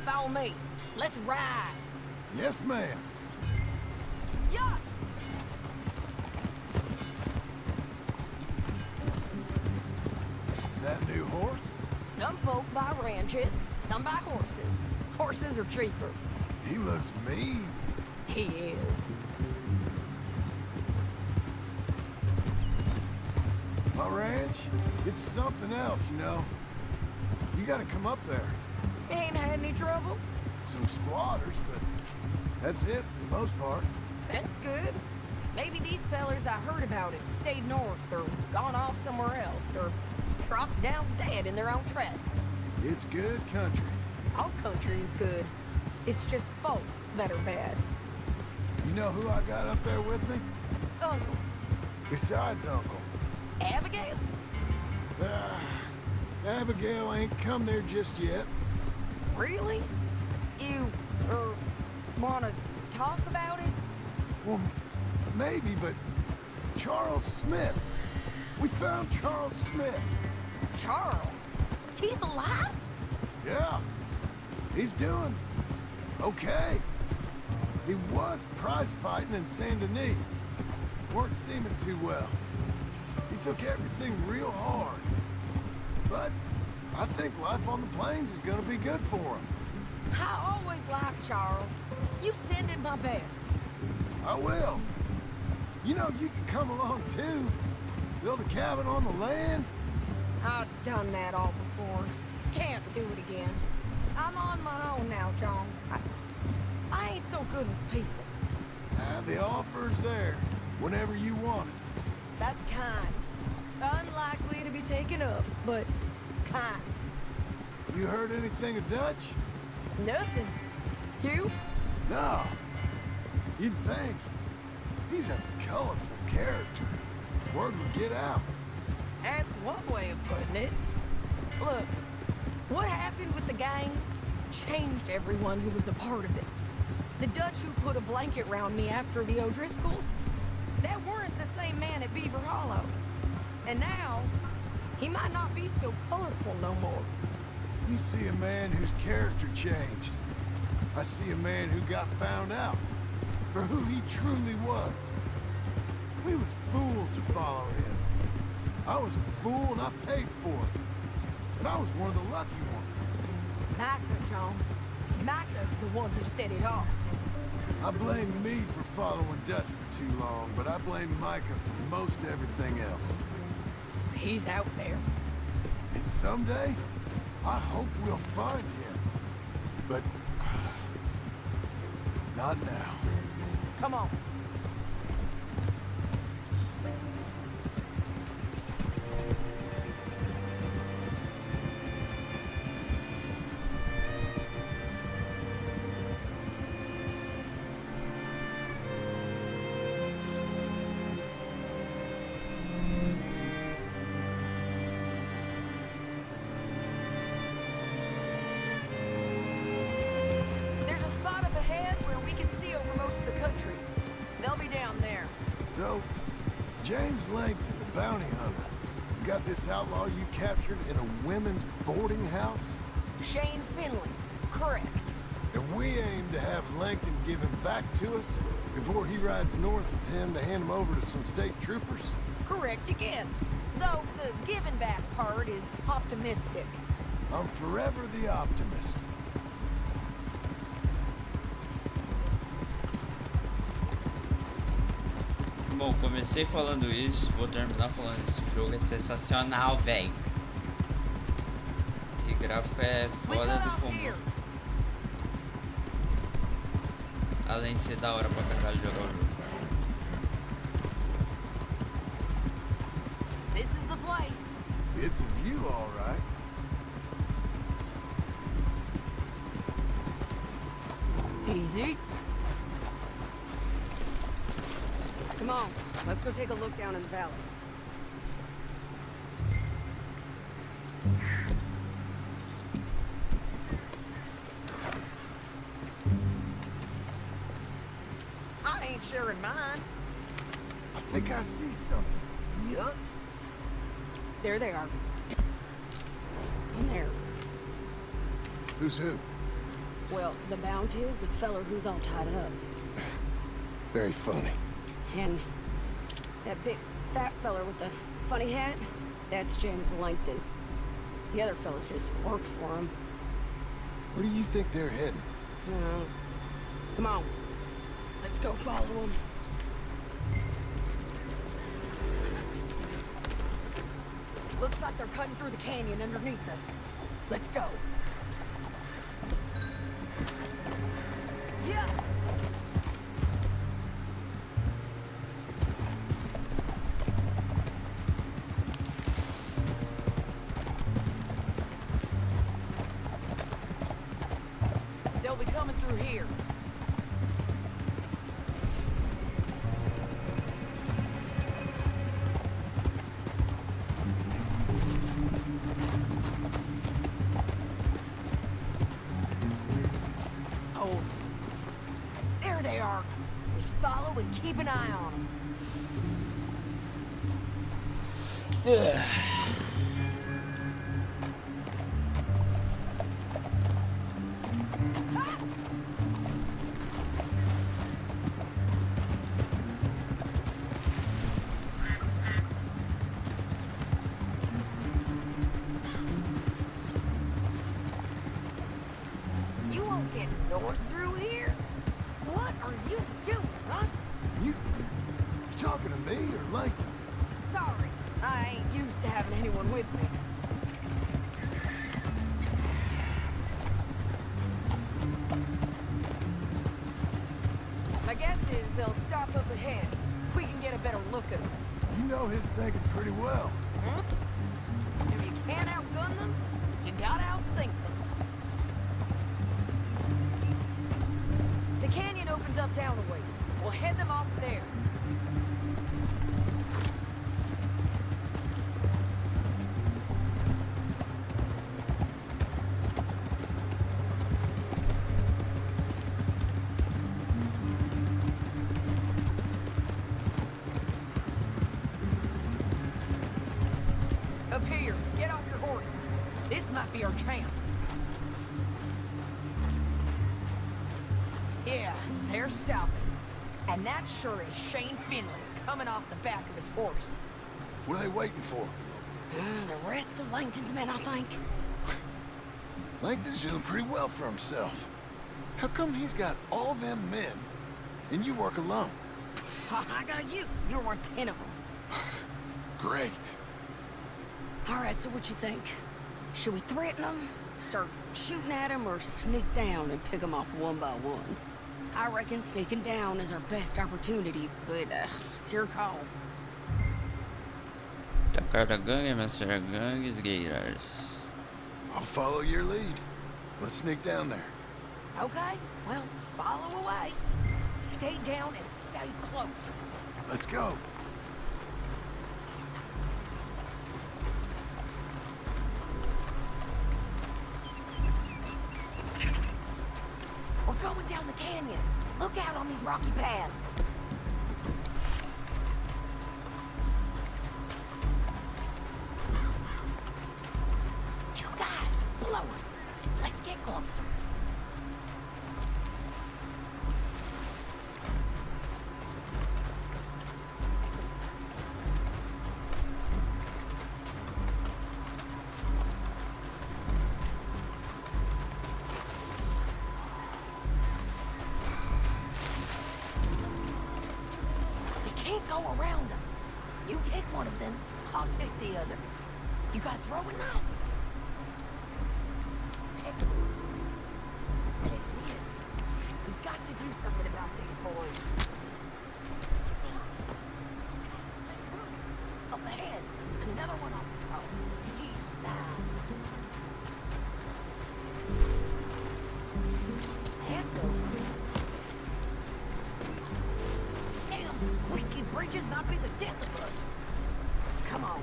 Follow me. Let's ride. Yes, ma'am. Yeah. That new horse? Some folk buy ranches, some buy horses. Horses are cheaper. He looks mean. He is. My ranch? It's something else, you know. You gotta come up there. Ain't had any trouble? Some squatters, but that's it for the most part. That's good. Maybe these fellers I heard about have stayed north or gone off somewhere else or dropped down dead in their own tracks. It's good country. All country is good. It's just folk that are bad. You know who I got up there with me? Uncle. Besides Uncle. Abigail? Abigail ain't come there just yet. Really? You, wanna talk about it? Well, maybe, but Charles Smith. We found Charles Smith. Charles? He's alive? Yeah. He's doing okay. He was prize fighting in Saint Denis. Weren't seeming too well. He took everything real hard. But I think life on the plains is gonna be good for him. I always liked Charles. You send him my best. I will. You know, you can come along too. Build a cabin on the land. I've done that all before. Can't do it again. I'm on my own now, John. I ain't so good with people. The offer's there, whenever you want it. That's kind. Unlikely to be taken up, but kind. You heard anything of Dutch? Nothing. You? No. You'd think. He's a colorful character. Word would get out. That's one way of putting it. Look, what happened with the gang changed everyone who was a part of it. The Dutch who put a blanket round me after the O'Driscolls, that weren't the same man at Beaver Hollow. And now, he might not be so colorful no more. You see a man whose character changed. I see a man who got found out for who he truly was. We was fools to follow him. I was a fool and I paid for it. But I was one of the lucky ones. Micah, John. Micah's the one who set it off. I blame me for following Dutch for too long, but I blame Micah for most everything else. He's out there. And someday, I hope we'll find him. But not now. Come on. James Langton, the bounty hunter, has got this outlaw you captured in a women's boarding house? Shane Finley, correct. And we aim to have Langton give him back to us before he rides north with him to hand him over to some state troopers? Correct again. Though the giving back part is optimistic. I'm forever the optimist. Bom, comecei falando isso, vou terminar falando isso. Esse jogo é sensacional, velho. Esse gráfico é foda do comum. Além de ser da hora pra caralho jogar o jogo. This is the place. It's a view, all right. Easy. Come on, let's go take a look down in the valley. I ain't sharing mine. I think I see something. Yup. There they are. In there. Who's who? Well, the Bounty is the feller who's all tied up. Very funny. And that big fat feller with the funny hat, that's James Langton. The other fellas just worked for him. Where do you think they're heading? Come on. Let's go follow them. Looks like they're cutting through the canyon underneath us. Let's go. Yeah. They'll be coming through here. Oh, there they are. We follow and keep an eye on them. You won't get north through here? What are you doing, huh? You talking to me or Langton? Sorry, I ain't used to having anyone with me. My guess is they'll up ahead. We can get a better look at them. You know his thinking pretty well. Hmm? If you can't outgun them, you gotta outthink them. The canyon opens up down a ways. We'll head them off there. Up here, get off your horse. This might be our chance. Yeah, they're stopping. And that sure is Shane Finley coming off the back of his horse. What are they waiting for? The rest of Langton's men, I think. Langton's doing pretty well for himself. How come he's got all them men, and you work alone? I got you. You're worth 10 of them. Great. All right, so what you think? Should we threaten them, start shooting at them, or sneak down and pick them off one by one? I reckon sneaking down is our best opportunity, but it's your call. Atacar a gangue, ameaçar gangues, guerreiros. I'll follow your lead. Let's sneak down there. Okay, well, follow away. Stay down and stay close. Let's go. We're going down the canyon. Look out on these rocky paths. Two guys below us. Let's get closer. Go around them. You take one of them, I'll take the other. You gotta throw a knife. Yes, it is. We've got to do something about these boys. Let's move. Up ahead, another one on patrol. He's down. Hands over. Squeaky bridges might be the death of us. Come on.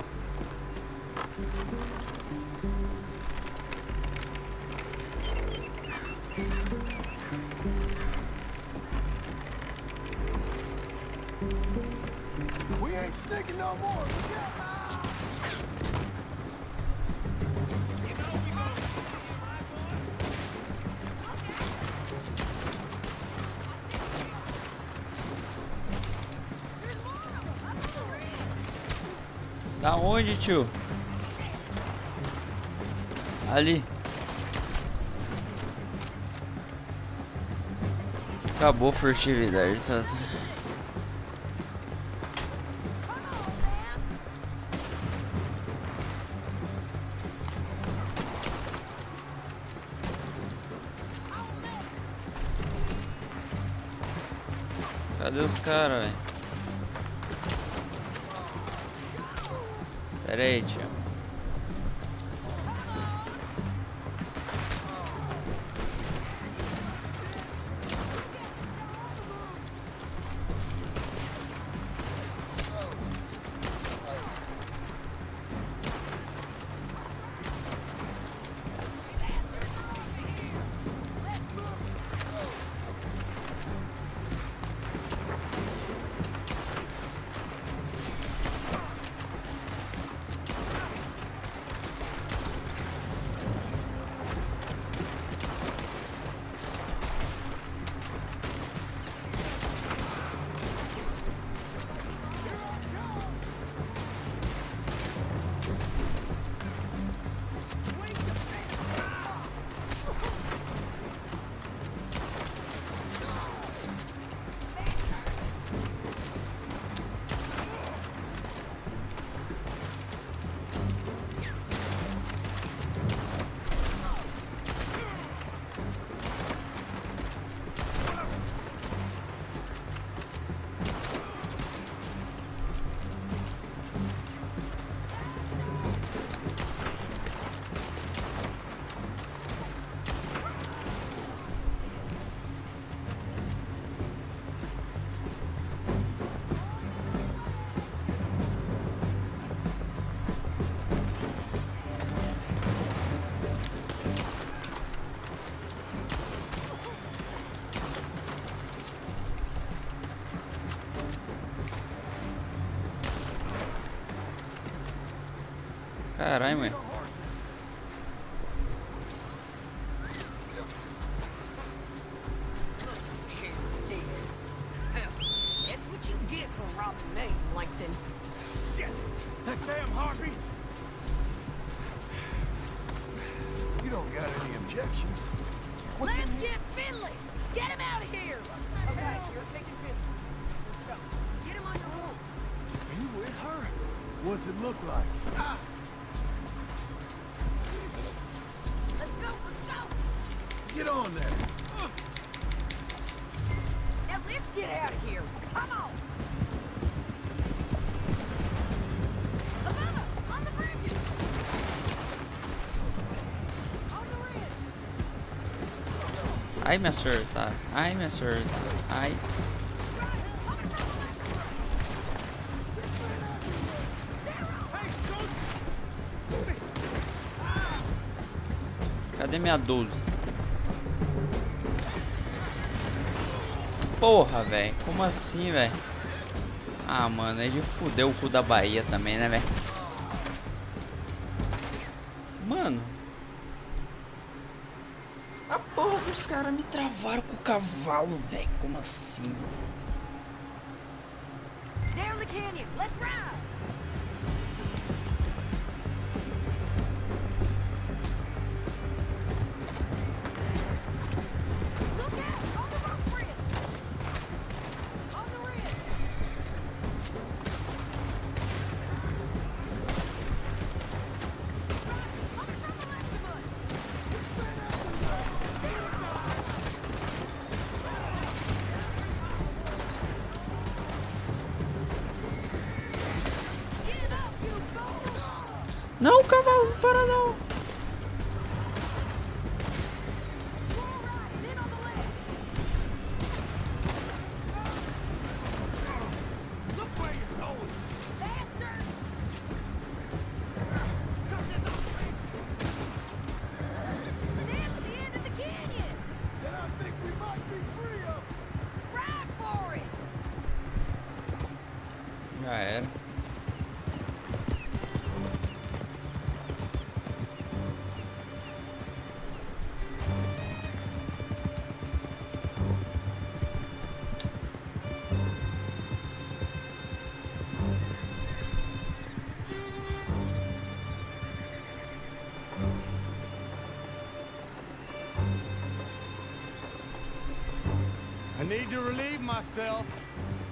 We ain't sneaking no more. Da onde, tio? Ali. Acabou a furtividade, tá? Cadê os caras, velho? Pera aí, tio. Caralho, mãe. That's what you get for robbing me, Langton. Shit! That damn harpy! You don't got any objections. Let's get Finley! Get him out of here! Okay, you're taking Finley. Let's go. Get him on your rope. Are you with her? What's it look like? Ah! Let's go, let's go! Get on there. Now let's get out of here. Come on! Above us, on the bridges! On the ridge! Ai, me acerta. Ai, me acerta. Ai. Riders coming from the left of us! Cadê minha 12? Porra, velho. Como assim, velho? Ah, mano, é de fuder o cu da Bahia também, né, velho? Mano. A porra dos caras me travaram com o cavalo, velho. Como assim? Down the canyon, let's ride! Look out! On the rope bridge! On the ridge! Riders coming from the left of us! Give up, you fools! Não, cavalo, para não. You're all right, and then on the left! Look where you're going! Bastards! Cut this off! That's the end of the canyon! Then I think we might be free of them. Ride for it! Já era. I need to relieve myself.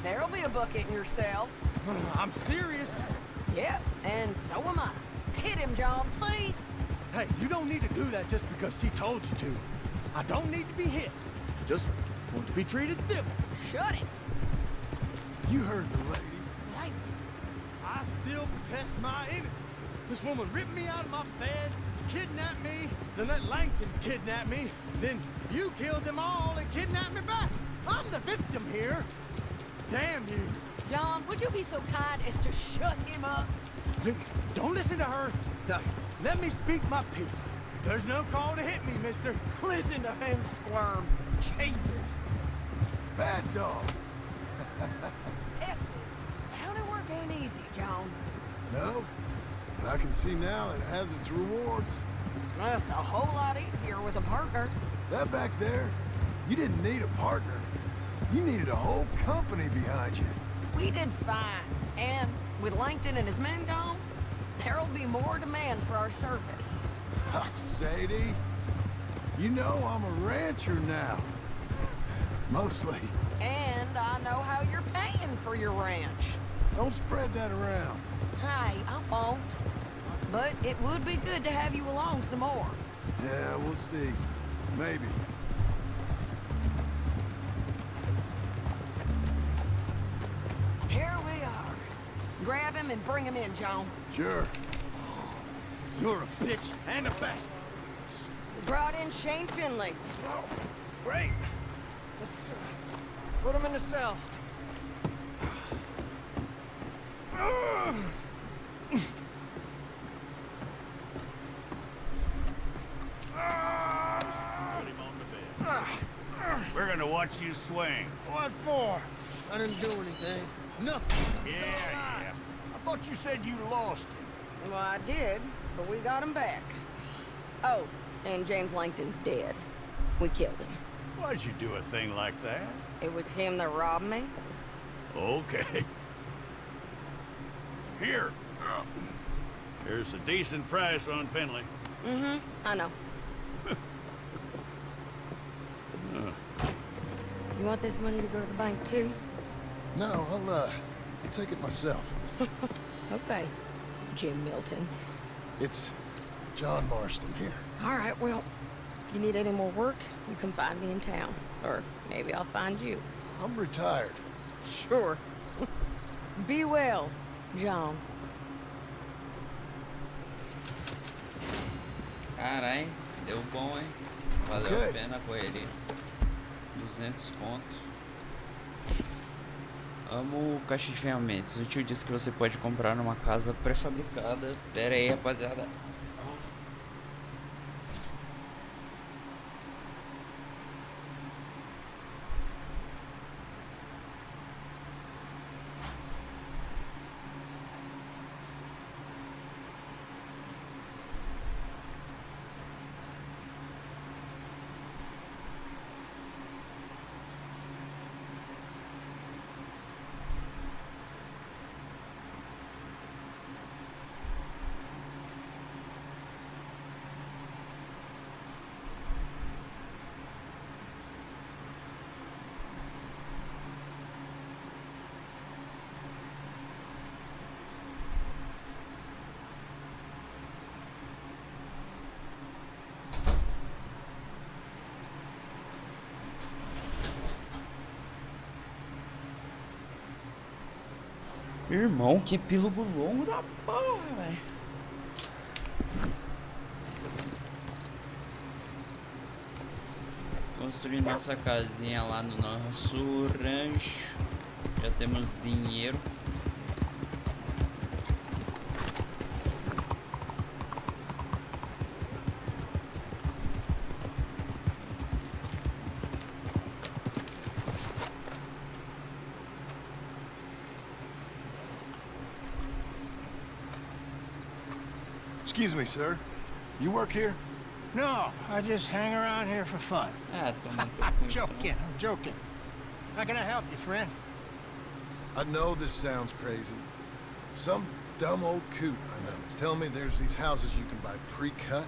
There'll be a bucket in your cell. I'm serious. Yep, and so am I. Hit him, John, please. Hey, you don't need to do that just because she told you to. I don't need to be hit. Just want to be treated civil. Shut it. You heard the lady. Hey, I still protest my innocence. This woman ripped me out of my bed, kidnapped me, then let Langton kidnap me, then you killed them all and kidnapped me back. I'm the victim here. Damn you. John, would you be so kind as to shut him up? Don't listen to her. Now, let me speak my piece. There's no call to hit me, mister. Listen to him squirm. Jesus. Bad dog. That's it. County work ain't easy, John. No, but I can see now it has its rewards. That's a whole lot easier with a partner. That back there, you didn't need a partner. You needed a whole company behind you. We did fine. And with Langton and his men gone, there'll be more demand for our service. Sadie, you know I'm a rancher now. Mostly. And I know how you're paying for your ranch. Don't spread that around. Hey, I won't. But it would be good to have you along some more. Yeah, we'll see. Maybe. Here we are. Grab him and bring him in, John. Sure. You're a bitch and a bastard. We brought in Shane Finley. Oh, great. Let's put him in the cell. We're gonna watch you swing. What for? I didn't do anything. Nothing. Yeah. I thought you said you lost him. Well, I did, but we got him back. Oh, and James Langton's dead. We killed him. Why'd you do a thing like that? It was him that robbed me. Okay. Here. Here's a decent price on Finley. Mm-hmm, I know. You want this money to go to the bank, too? No, I'll take it myself. Okay, Jim Milton. It's John Marston here. All right, well, if you need any more work, you can find me in town. Or maybe I'll find you. I'm retired. Sure. Be well, John. Carai, deu bom, hein? Valeu Ok. a pena a correria. 200 contos. Amo caixa de ferramentas. O tio disse que você pode comprar numa casa pré-fabricada. Pera aí, rapaziada. Irmão, que epílogo longo da porra, velho. Construir nossa casinha lá no nosso rancho. Já temos dinheiro. Excuse me, sir. You work here? No, I just hang around here for fun. Ah, toma no teu I'm cu, então. joking. How can I help you, friend? I know this sounds crazy. Some dumb old coot I know is telling me there's these houses you can buy pre-cut.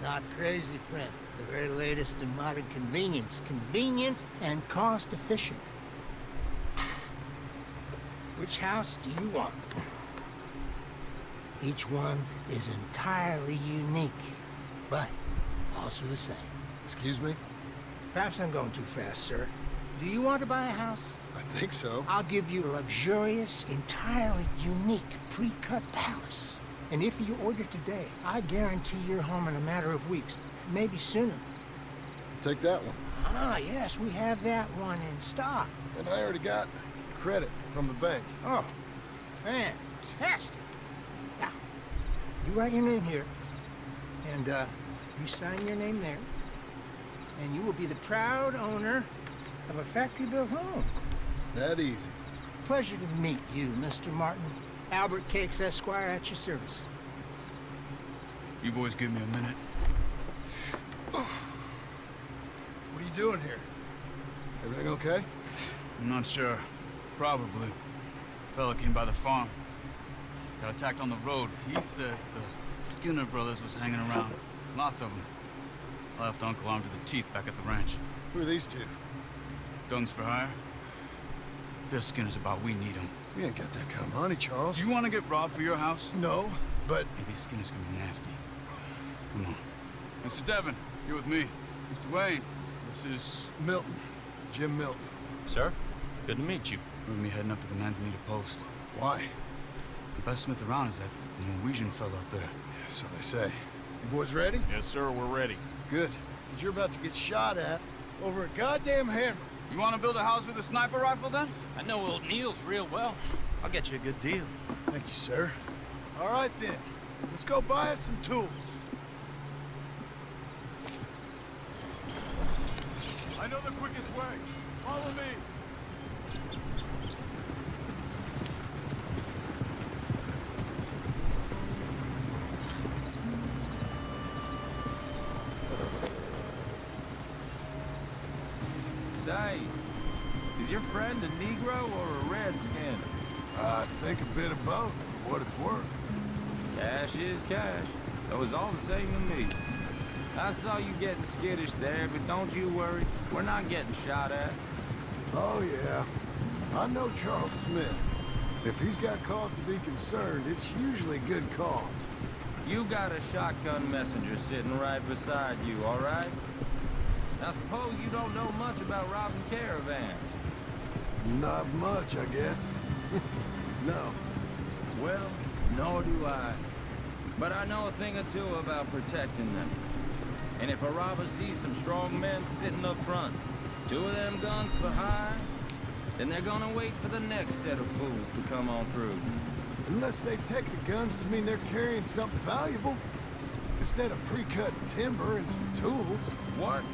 Not crazy, friend. The very latest in modern convenience. Convenient and cost-efficient. Which house do you want? Each one is entirely unique, but also the same. Excuse me? Perhaps I'm going too fast, sir. Do you want to buy a house? I think so. I'll give you a luxurious, entirely unique pre-cut palace. And if you order today, I guarantee you're home in a matter of weeks, maybe sooner. Take that one. Ah, yes, we have that one in stock. And I already got credit from the bank. Oh, fantastic. Now, you write your name here, and you sign your name there, and you will be the proud owner of a factory-built home. It's that easy. Pleasure to meet you, Mr. Martin. Albert Cakes, Esquire, at your service. You boys give me a minute. What are you doing here? Everything okay? I'm not sure. Probably. A fella came by the farm. Got attacked on the road. He said the Skinner brothers was hanging around. Lots of them. I left Uncle armed to the teeth back at the ranch. Who are these two? Guns for hire? If there's Skinner's about, we need them. We ain't got that kind of money, Charles. Do you want to get robbed for your house? No, but... Maybe Skinner's gonna be nasty. Come on. Mr. Devon, you're with me. Mr. Wayne, this is... Milton. Jim Milton. Sir, good to meet you. We're gonna be heading up to the Manzanita Post. Why? The best smith around is that Norwegian fella up there. So they say. You boys ready? Yes, sir, we're ready. Good. Because you're about to get shot at over a goddamn hammer. You want to build a house with a sniper rifle, then? I know old Neil's real well. I'll get you a good deal. Thank you, sir. All right, then. Let's go buy us some tools. I know the quickest way. Follow me. Is your friend a Negro or a Redskin? I think a bit of both, for what it's worth. Cash is cash. It was all the same to me. I saw you getting skittish there, but don't you worry. We're not getting shot at. Oh, yeah. I know Charles Smith. If he's got cause to be concerned, it's usually good cause. You got a shotgun messenger sitting right beside you, all right? Now suppose you don't know much about robbing caravans. Not much, I guess. No. Well, nor do I. But I know a thing or two about protecting them. And if a robber sees some strong men sitting up front, 2 of them guns behind, then they're gonna wait for the next set of fools to come on through. Unless they take the guns to mean they're carrying something valuable. Instead of pre-cut timber and some tools. What?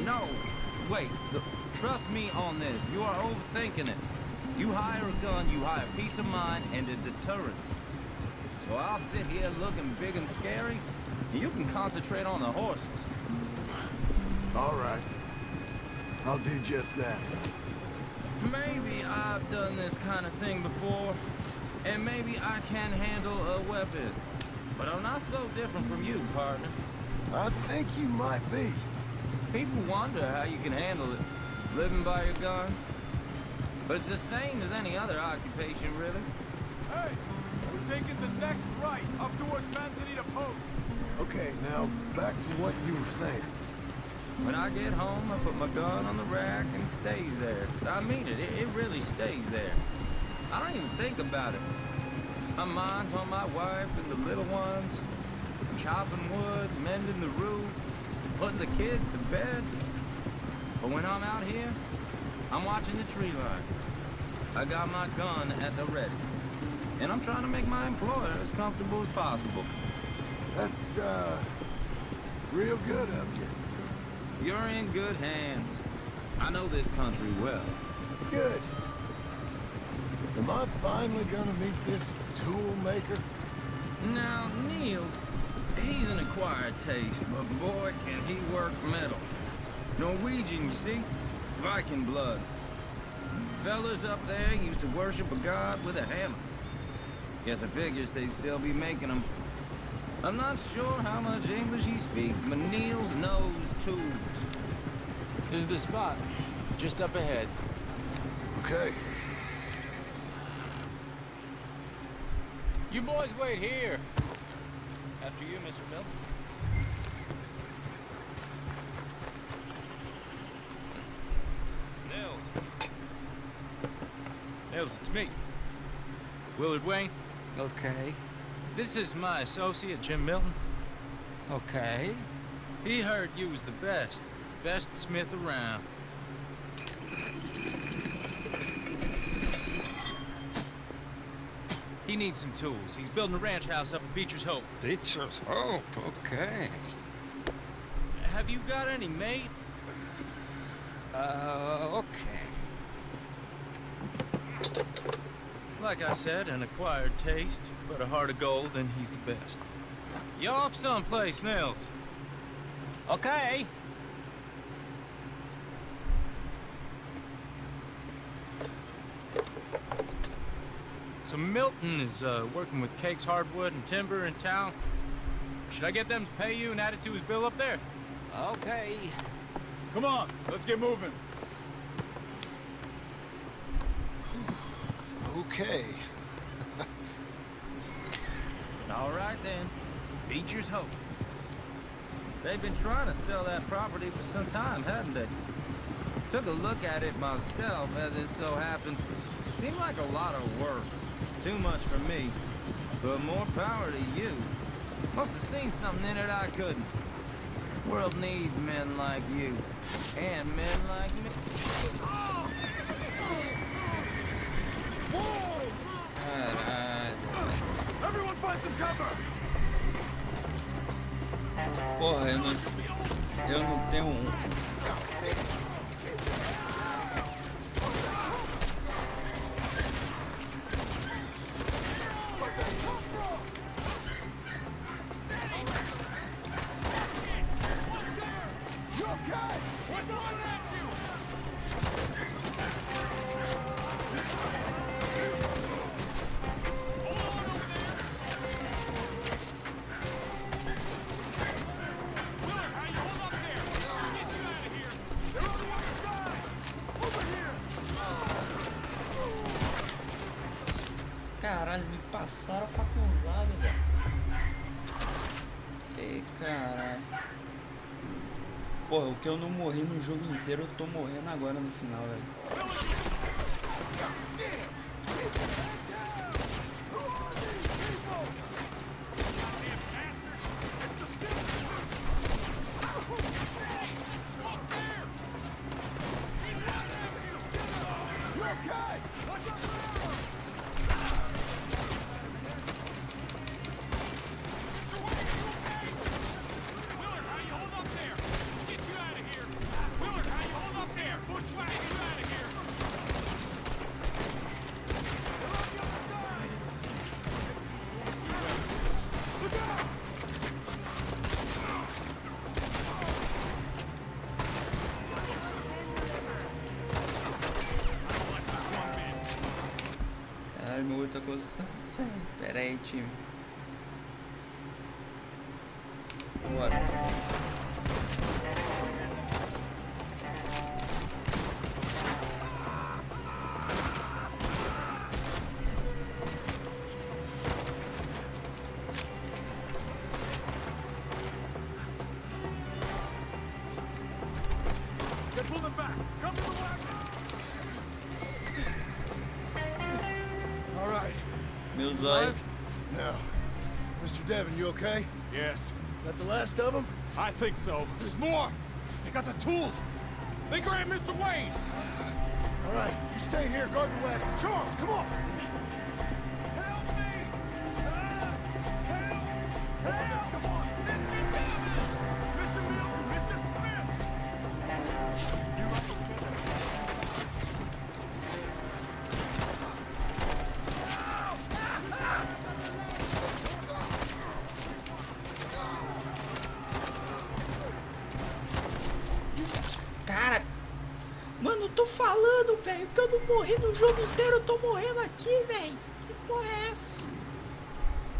No. Wait, trust me on this. You are overthinking it. You hire a gun, you hire peace of mind and a deterrence. So I'll sit here looking big and scary, and you can concentrate on the horses. All right. I'll do just that. Maybe I've done this kind of thing before, and maybe I can handle a weapon. But I'm not so different from you, partner. I think you might be. People wonder how you can handle it, living by your gun. But it's the same as any other occupation, really. Hey, we're taking the next right, up towards Manzanita Post. Okay, now back to what you were saying. When I get home, I put my gun on the rack and it stays there. I mean it, it really stays there. I don't even think about it. My mind's on my wife and the little ones. I'm chopping wood, mending the roof, putting the kids to bed. But when I'm out here, I'm watching the tree line. I got my gun at the ready. And I'm trying to make my employer as comfortable as possible. That's, real good of you. You're in good hands. I know this country well. Good. Am I finally gonna meet this tool maker? Now, Niels, he's an acquired taste, but boy, can he work metal. Norwegian, you see? Viking blood. Fellas up there used to worship a god with a hammer. Guess I figures they'd still be making them. I'm not sure how much English he speaks, but Niels knows tools. This is the spot, just up ahead. Okay. You boys wait here. After you, Mr. Milton. Nils, it's me. Willard Wayne. Okay. This is my associate, Jim Milton. Okay. He heard you was the best smith around. He needs some tools. He's building a ranch house up at Beecher's Hope. Beecher's Hope, okay. Have you got any made? Okay. Like I said, an acquired taste, but a heart of gold, and he's the best. You off someplace, Nils? Okay. So Milton is working with Cake's Hardwood and Timber in town. Should I get them to pay you and add it to his bill up there? Okay. Come on, let's get moving. Okay. All right then, Beecher's Hope. They've been trying to sell that property for some time, haven't they? Took a look at it myself, as it so happens. Seemed like a lot of work. Too much for me, but more power to you. Must have seen something in it I couldn't. World needs men like you, and men like me. Everyone find some cover! Porra, eu não tenho You okay? What's on at you? Caralho, me passaram a facuzada, velho. Ei, caralho. Porra, o que eu não morri no jogo inteiro, eu tô morrendo agora no final, velho. Caralho, meu olho tá coçando. Pera aí, time. Bora. Get pulling back. Come to the wagon. All right. Meu zóio. Now, Mr. Devon, you okay? Yes. That the last of them? I think so. There's more. They got the tools. They grabbed Mr. Wayne. All right, you stay here, guard the wagon. Charles, come on! Help me! Help! Help! Come on! Mr. Devon! Mr. Milton! Mr. Smith! You right together. Cara, mano, eu tô falando, velho, que eu não morri no jogo inteiro, eu tô morrendo aqui, velho. Que porra é essa?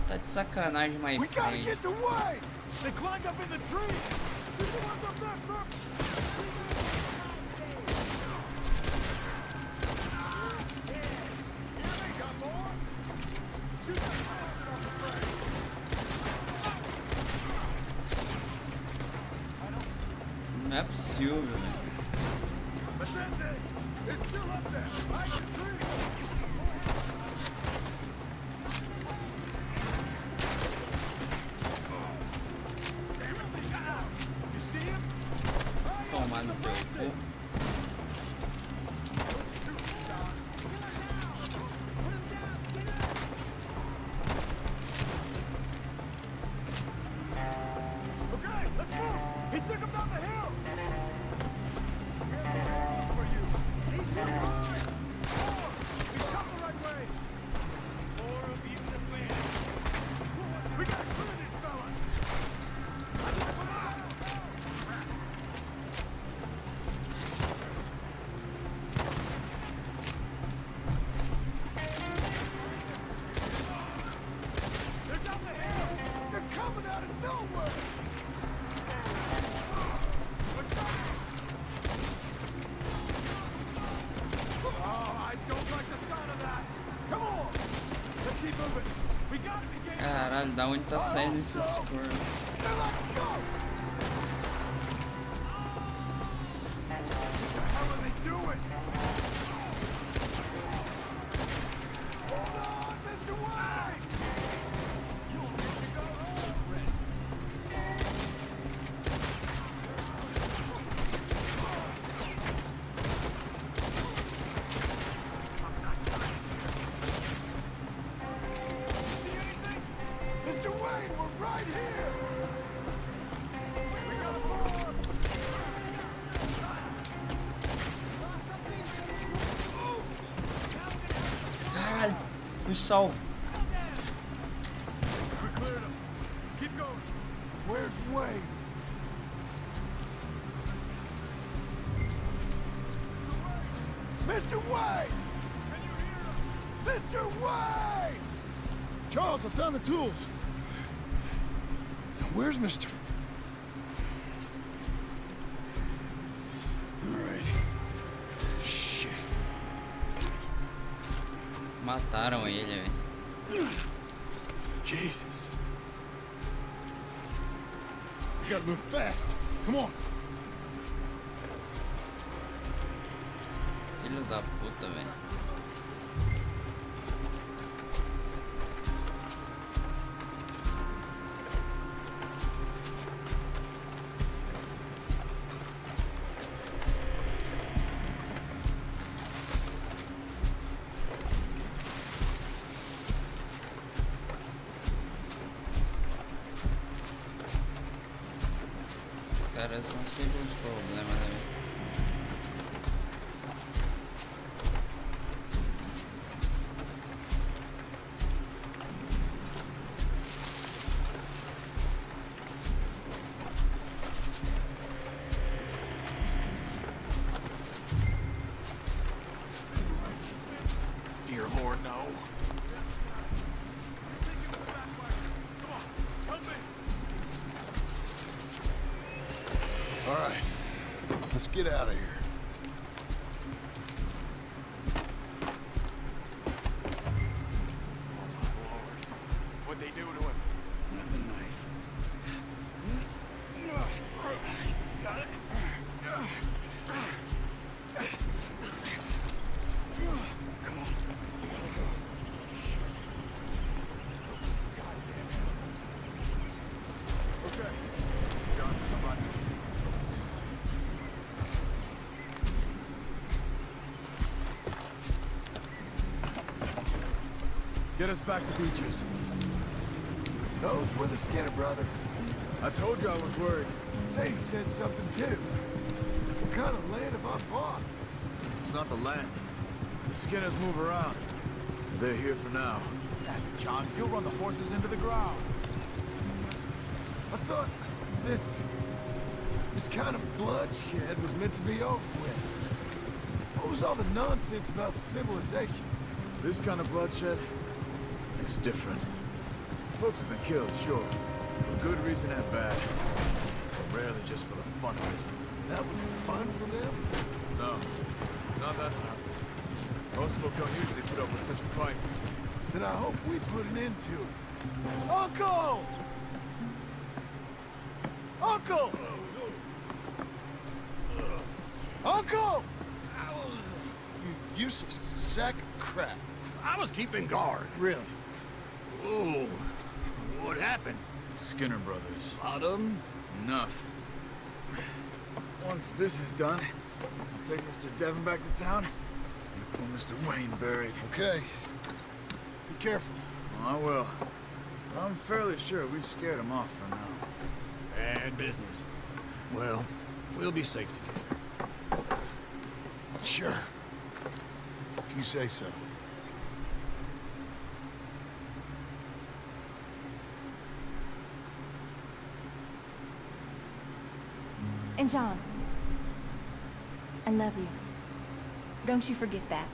Tá de sacanagem, my We gotta friend. get the way! They climbed up in the tree! See the ones up there, look! Here they got more! Shoot that bastard on the frame! Não é possível, velho. But then this! It's still up there! Right in the tree! Damn it, they got out! You see him? Tomar no teu cu. Okay, let's move! He took him down the hill! For you! He's fine! More! We come the right way! More of you the better! We gotta clear these fellas! They're down the hill! They're coming out of nowhere! Oh, I don't like the sound of that! Come on! Let's keep moving! We gotta be getting... Caralho, da onde tá saindo esses cornos? They're like ghosts! What the hell are they doing? Hold on, Mr. White! You'll get to go home, friends! See anything? Mr. Wayne, we're right here! We got a board! Caralho, fui salvo. We cleared him. Keep going. Where's Wayne? Mr. Wayne! Can you hear him? Mr. Wayne! Charles, I've done the tools. Now, where's Mr. All right. Shit. Mataram ele, velho. Jesus. We gotta move fast. Come on. Filho da puta, velho. Os caras são sempre uns problemas, né, velho? Dear Lord, no. All right. Let's get out of here. What'd they do to him? Nothing nice. Got it? Come on. Okay. John, come on. Get us back to Beaches. Those were the Skinner brothers. I told you I was worried. Sadie said something too. What kind of land have I bought? It's not the land. The Skinners move around. They're here for now. Damn it, John. You'll run the horses into the ground. I thought this kind of bloodshed was meant to be over with. What was all the nonsense about the civilization? This kind of bloodshed is different. Folks have been killed, sure. For good reason and bad. But rarely just for the fun of it. That was fun for them? No, not that time. Most folk don't usually put up with such a fight. Then I hope we put an end to it. Uncle! Uncle! Uncle! You useless sack of crap. I was keeping guard. Really? Oh, what happened? Skinner brothers. Lot of them? Enough. Once this is done, I'll take Mr. Devon back to town and pull Mr. Wayne buried. Okay. Be careful. I will. I'm fairly sure we scared him off for now. Bad business. Well, we'll be safe together. Sure. If you say so. And John, I love you. Don't you forget that.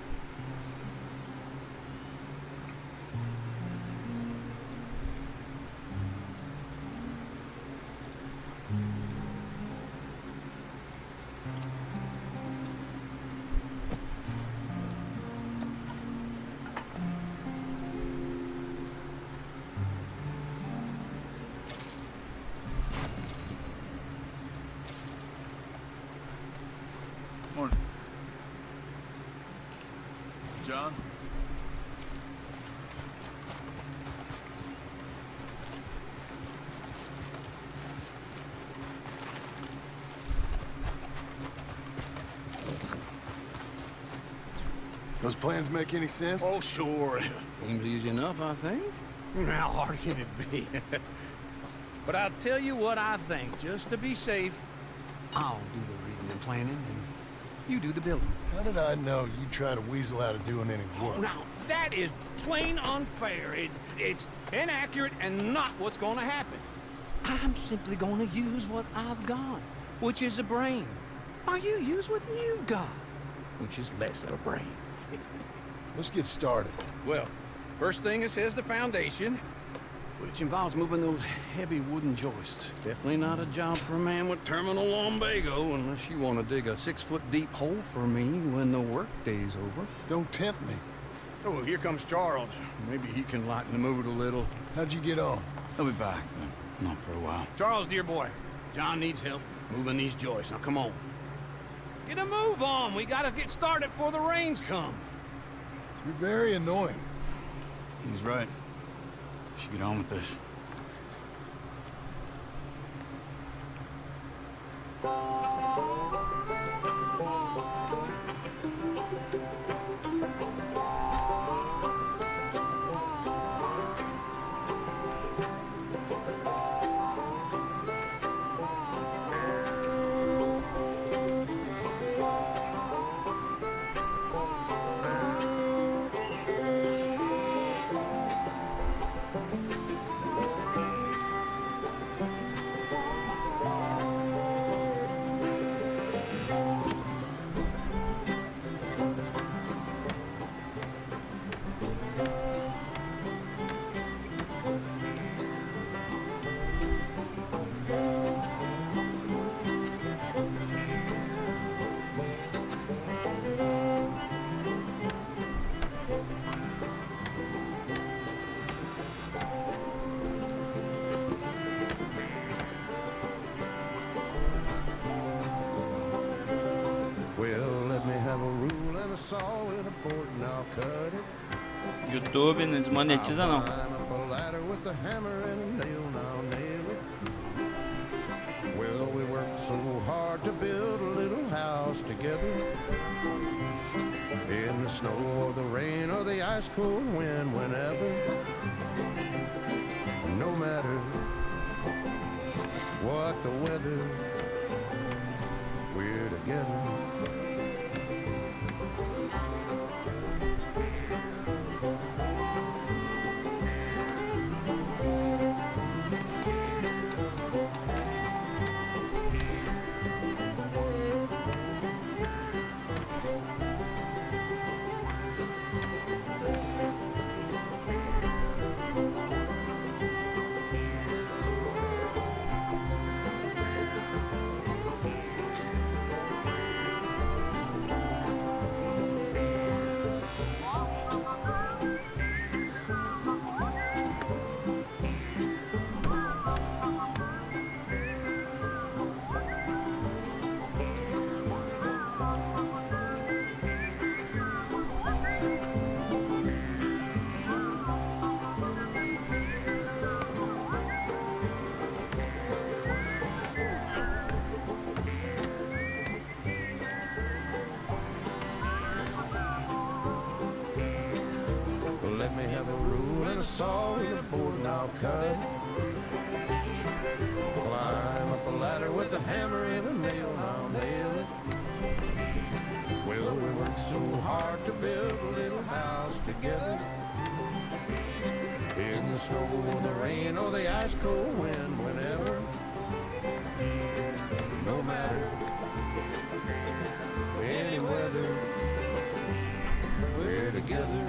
Morning. John? Those plans make any sense? Oh, sure. Seems easy enough, I think. How hard can it be? But I'll tell you what I think, just to be safe. I'll do the reading and planning, and you do the building. How did I know you'd try to weasel out of doing any work? Now, that is plain unfair. It's inaccurate and not what's going to happen. I'm simply going to use what I've got, which is a brain. While you use what you've got, which is less of a brain. Let's get started. Well, first thing it says the foundation, which involves moving those heavy wooden joists. Definitely not a job for a man with terminal lumbago unless you want to dig a 6-foot deep hole for me when the workday's over. Don't tempt me. Oh, here comes Charles. Maybe he can lighten the mood a little. How'd you get on? He'll be back, but not for a while. Charles, dear boy, John needs help moving these joists. Now, come on. Get a move on. We gotta get started before the rains come. You're very annoying. He's right. Should get on with this. YouTube não desmonetiza não. Well, we worked so hard to build a little house together. In the snow or the rain or the ice cold wind, whenever. No matter what the weather, we're together. Let me have a rule and a saw with a board and I'll cut it. Climb up a ladder with a hammer and a nail and I'll nail it. Well, we worked so hard to build a little house together. In the snow or the rain or the ice cold wind, whenever. No matter any weather, we're together.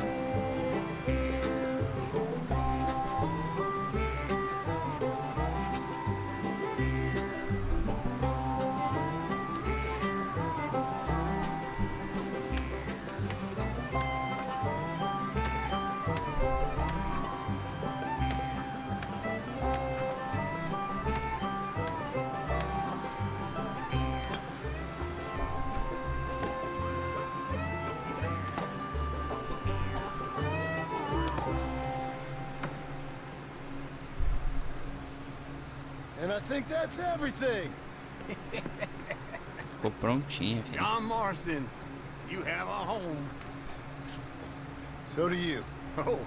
And I think that's everything. Ficou prontinha, filho. John Marston, you have a home. So do you. Oh,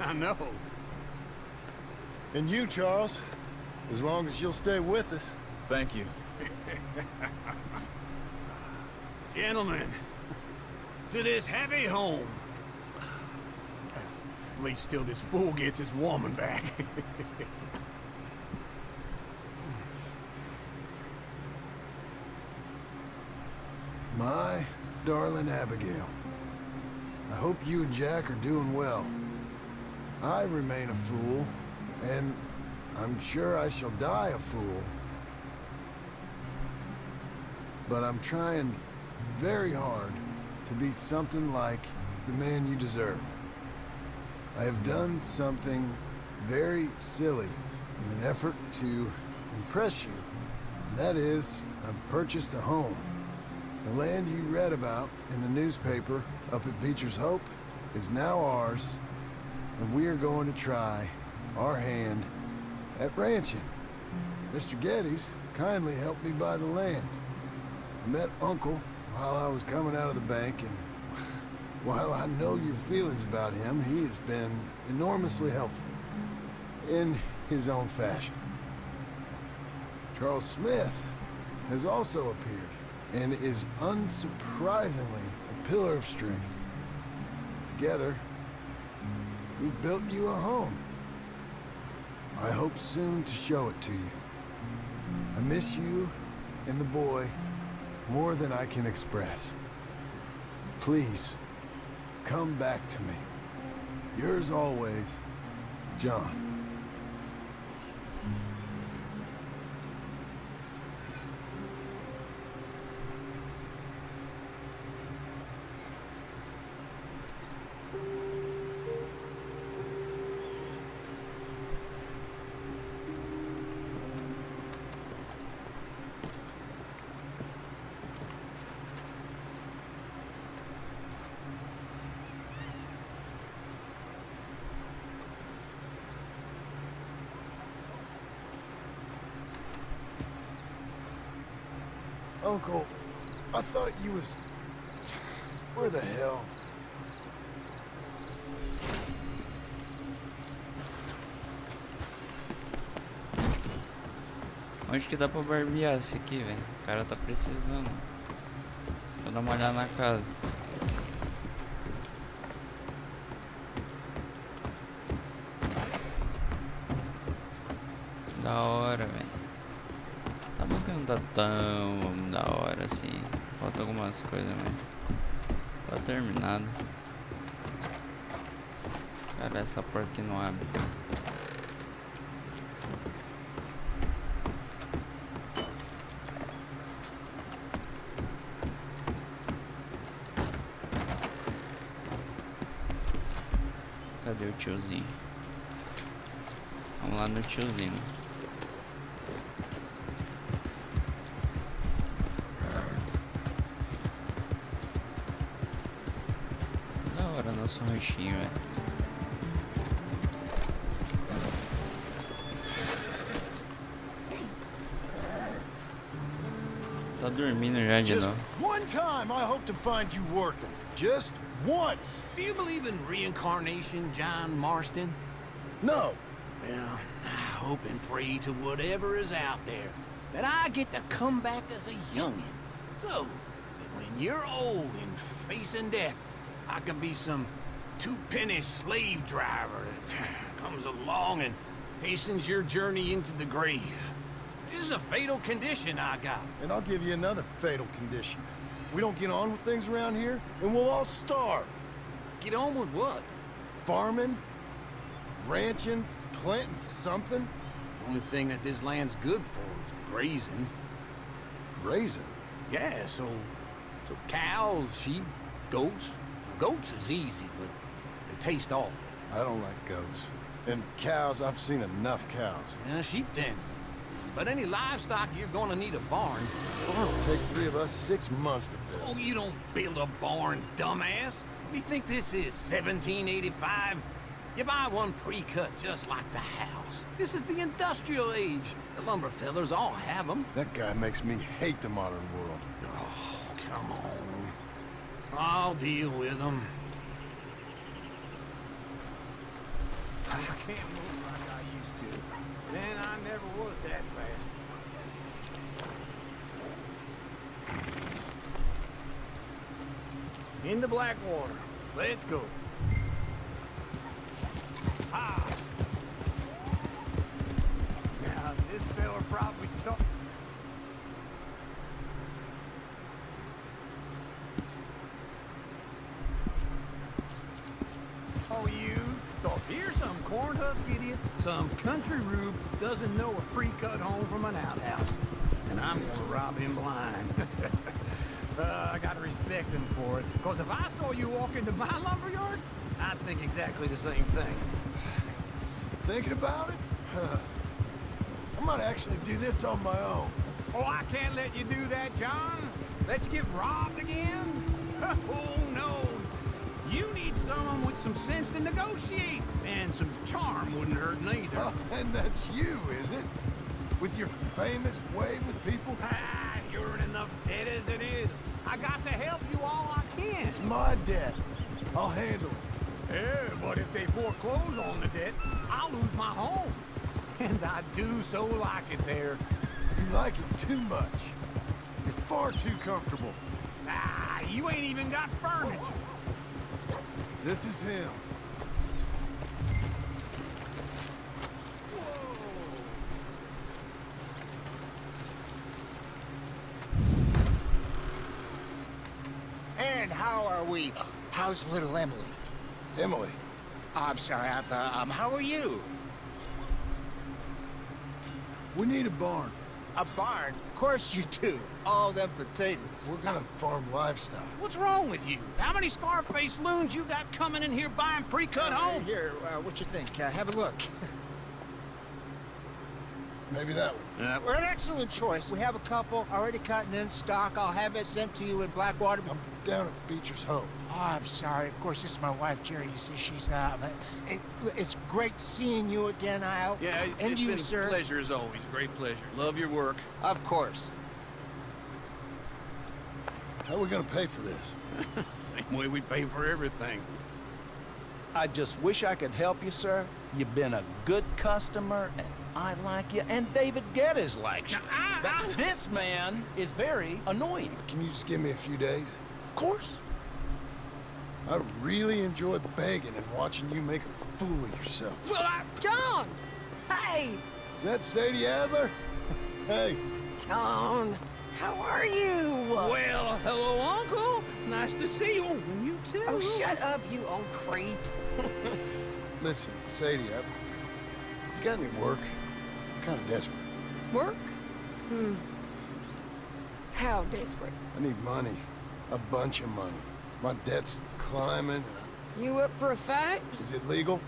I know. And you, Charles, as long as you'll stay with us. Thank you. Gentlemen, to this happy home. At least till this fool gets his woman back. My darling Abigail, I hope you and Jack are doing well. I remain a fool, and I'm sure I shall die a fool. But I'm trying very hard to be something like the man you deserve. I have done something very silly in an effort to impress you. And that is, I've purchased a home. The land you read about in the newspaper up at Beecher's Hope is now ours, and we are going to try our hand at ranching. Mr. Geddes kindly helped me buy the land. I met Uncle while I was coming out of the bank, and while I know your feelings about him, he has been enormously helpful in his own fashion. Charles Smith has also appeared and is unsurprisingly a pillar of strength. Together, we've built you a home. I hope soon to show it to you. I miss you and the boy more than I can express. Please, come back to me. Yours always, John. Uncle, I thought you was... Where the hell? Onde que dá pra barbear esse aqui, velho? O cara tá precisando. Vou dar uma olhada na casa. Da hora, velho. Tá bom que não tá tão da hora assim. Falta algumas coisas, mas tá terminado. Cara, essa porta aqui não abre. Cadê o tiozinho? Vamos lá no tiozinho. Da hora nosso ranchinho, velho. Tá dormindo já de Just novo. one time I hope to find you working. Just once. Do you believe in reincarnation, John Marston? No. Well, I hope and pray to whatever is out there that I get to come back as a youngin'. So, that when you're old and facing death, I can be some two-penny slave driver that comes along and hastens your journey into the grave. This is a fatal condition I got. And I'll give you another fatal condition. We don't get on with things around here, and we'll all starve. Get on with what? Farming, ranching, planting something. The only thing that this land's good for is grazing. Grazing? Yeah, so cows, sheep, goats. Goats is easy, but they taste awful. I don't like goats. And cows, I've seen enough cows. Yeah, sheep then. But any livestock, you're gonna need a barn. Well, it'll take 3 of us 6 months to build. Oh, you don't build a barn, dumbass. You think this is 1785? You buy one pre-cut just like the house. This is the industrial age. The lumber fellers all have them. That guy makes me hate the modern world. Oh, come on. I'll deal with them. I can't move like I used to. Then I never was that fast. Into Blackwater. Let's go. Ah! Now, this fella probably saw... Oh, you thought here's some corn husk idiot, some country rube doesn't know a pre-cut home from an outhouse. And I'm gonna rob him blind. I gotta respect him for it, because if I saw you walk into my lumberyard, I think exactly the same thing. Thinking about it? I might actually do this on my own. Oh, I can't let you do that, John. Let you get robbed again? Oh, no. You need someone with some sense to negotiate. And some charm wouldn't hurt neither. Oh, and that's you, is it? With your famous way with people? Ah, you're in enough debt as it is. I got to help you all I can. It's my debt. I'll handle it. Yeah, but if they foreclose on the debt, I'll lose my home. And I do so like it there. You like it too much. You're far too comfortable. Ah, you ain't even got furniture. This is him. And how are we? How's little Emily? Emily. I'm sorry, how are you? We need a barn. A barn? Of course you do. All them potatoes. We're gonna farm livestock. What's wrong with you? How many Scarface loons you got coming in here buying pre-cut homes? Here, what you think? Have a look. Maybe that one. We're an excellent choice. We have a couple already cut and in stock. I'll have it sent to you in Blackwater. I'm down at Beecher's Hope. Oh, I'm sorry. Of course, this is my wife, Jerry. You see, she's it's great seeing you again, Al. Yeah, and it's you, been sir. a pleasure as always. Great pleasure. Love your work. Of course. How are we gonna pay for this? Same way we pay for everything. I just wish I could help you, sir. You've been a good customer, and I like you, and David Geddes likes you. But this man is very annoying. Can you just give me a few days? Of course. I really enjoy begging and watching you make a fool of yourself. Well, John! Hey! Is that Sadie Adler? Hey. John, how are you? Well, hello, Uncle. Nice to see you. And you too. Oh, shut up, you old creep. Listen, Sadie, you got any work? I'm kind of desperate. Work? How desperate? I need money. A bunch of money. My debt's climbing. You up for a fight? Is it legal?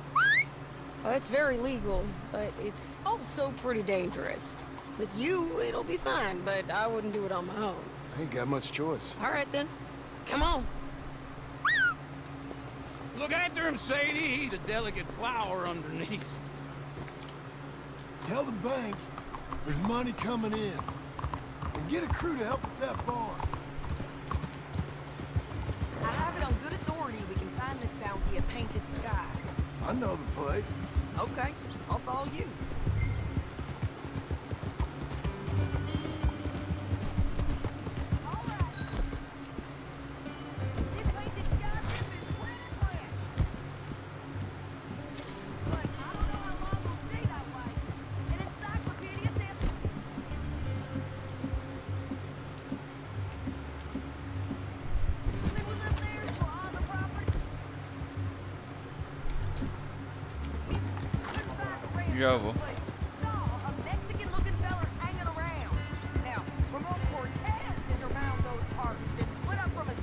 Well, it's very legal, but it's also pretty dangerous. With you, it'll be fine, but I wouldn't do it on my own. I ain't got much choice. All right, then. Come on. Look after him, Sadie. He's a delicate flower underneath. Tell the bank there's money coming in. And get a crew to help with that barn. I have it on good authority we can find this bounty at Painted Sky. I know the place. Okay, I'll follow you. Já vou. Now, Ramon Cortez is around those parts and split up from his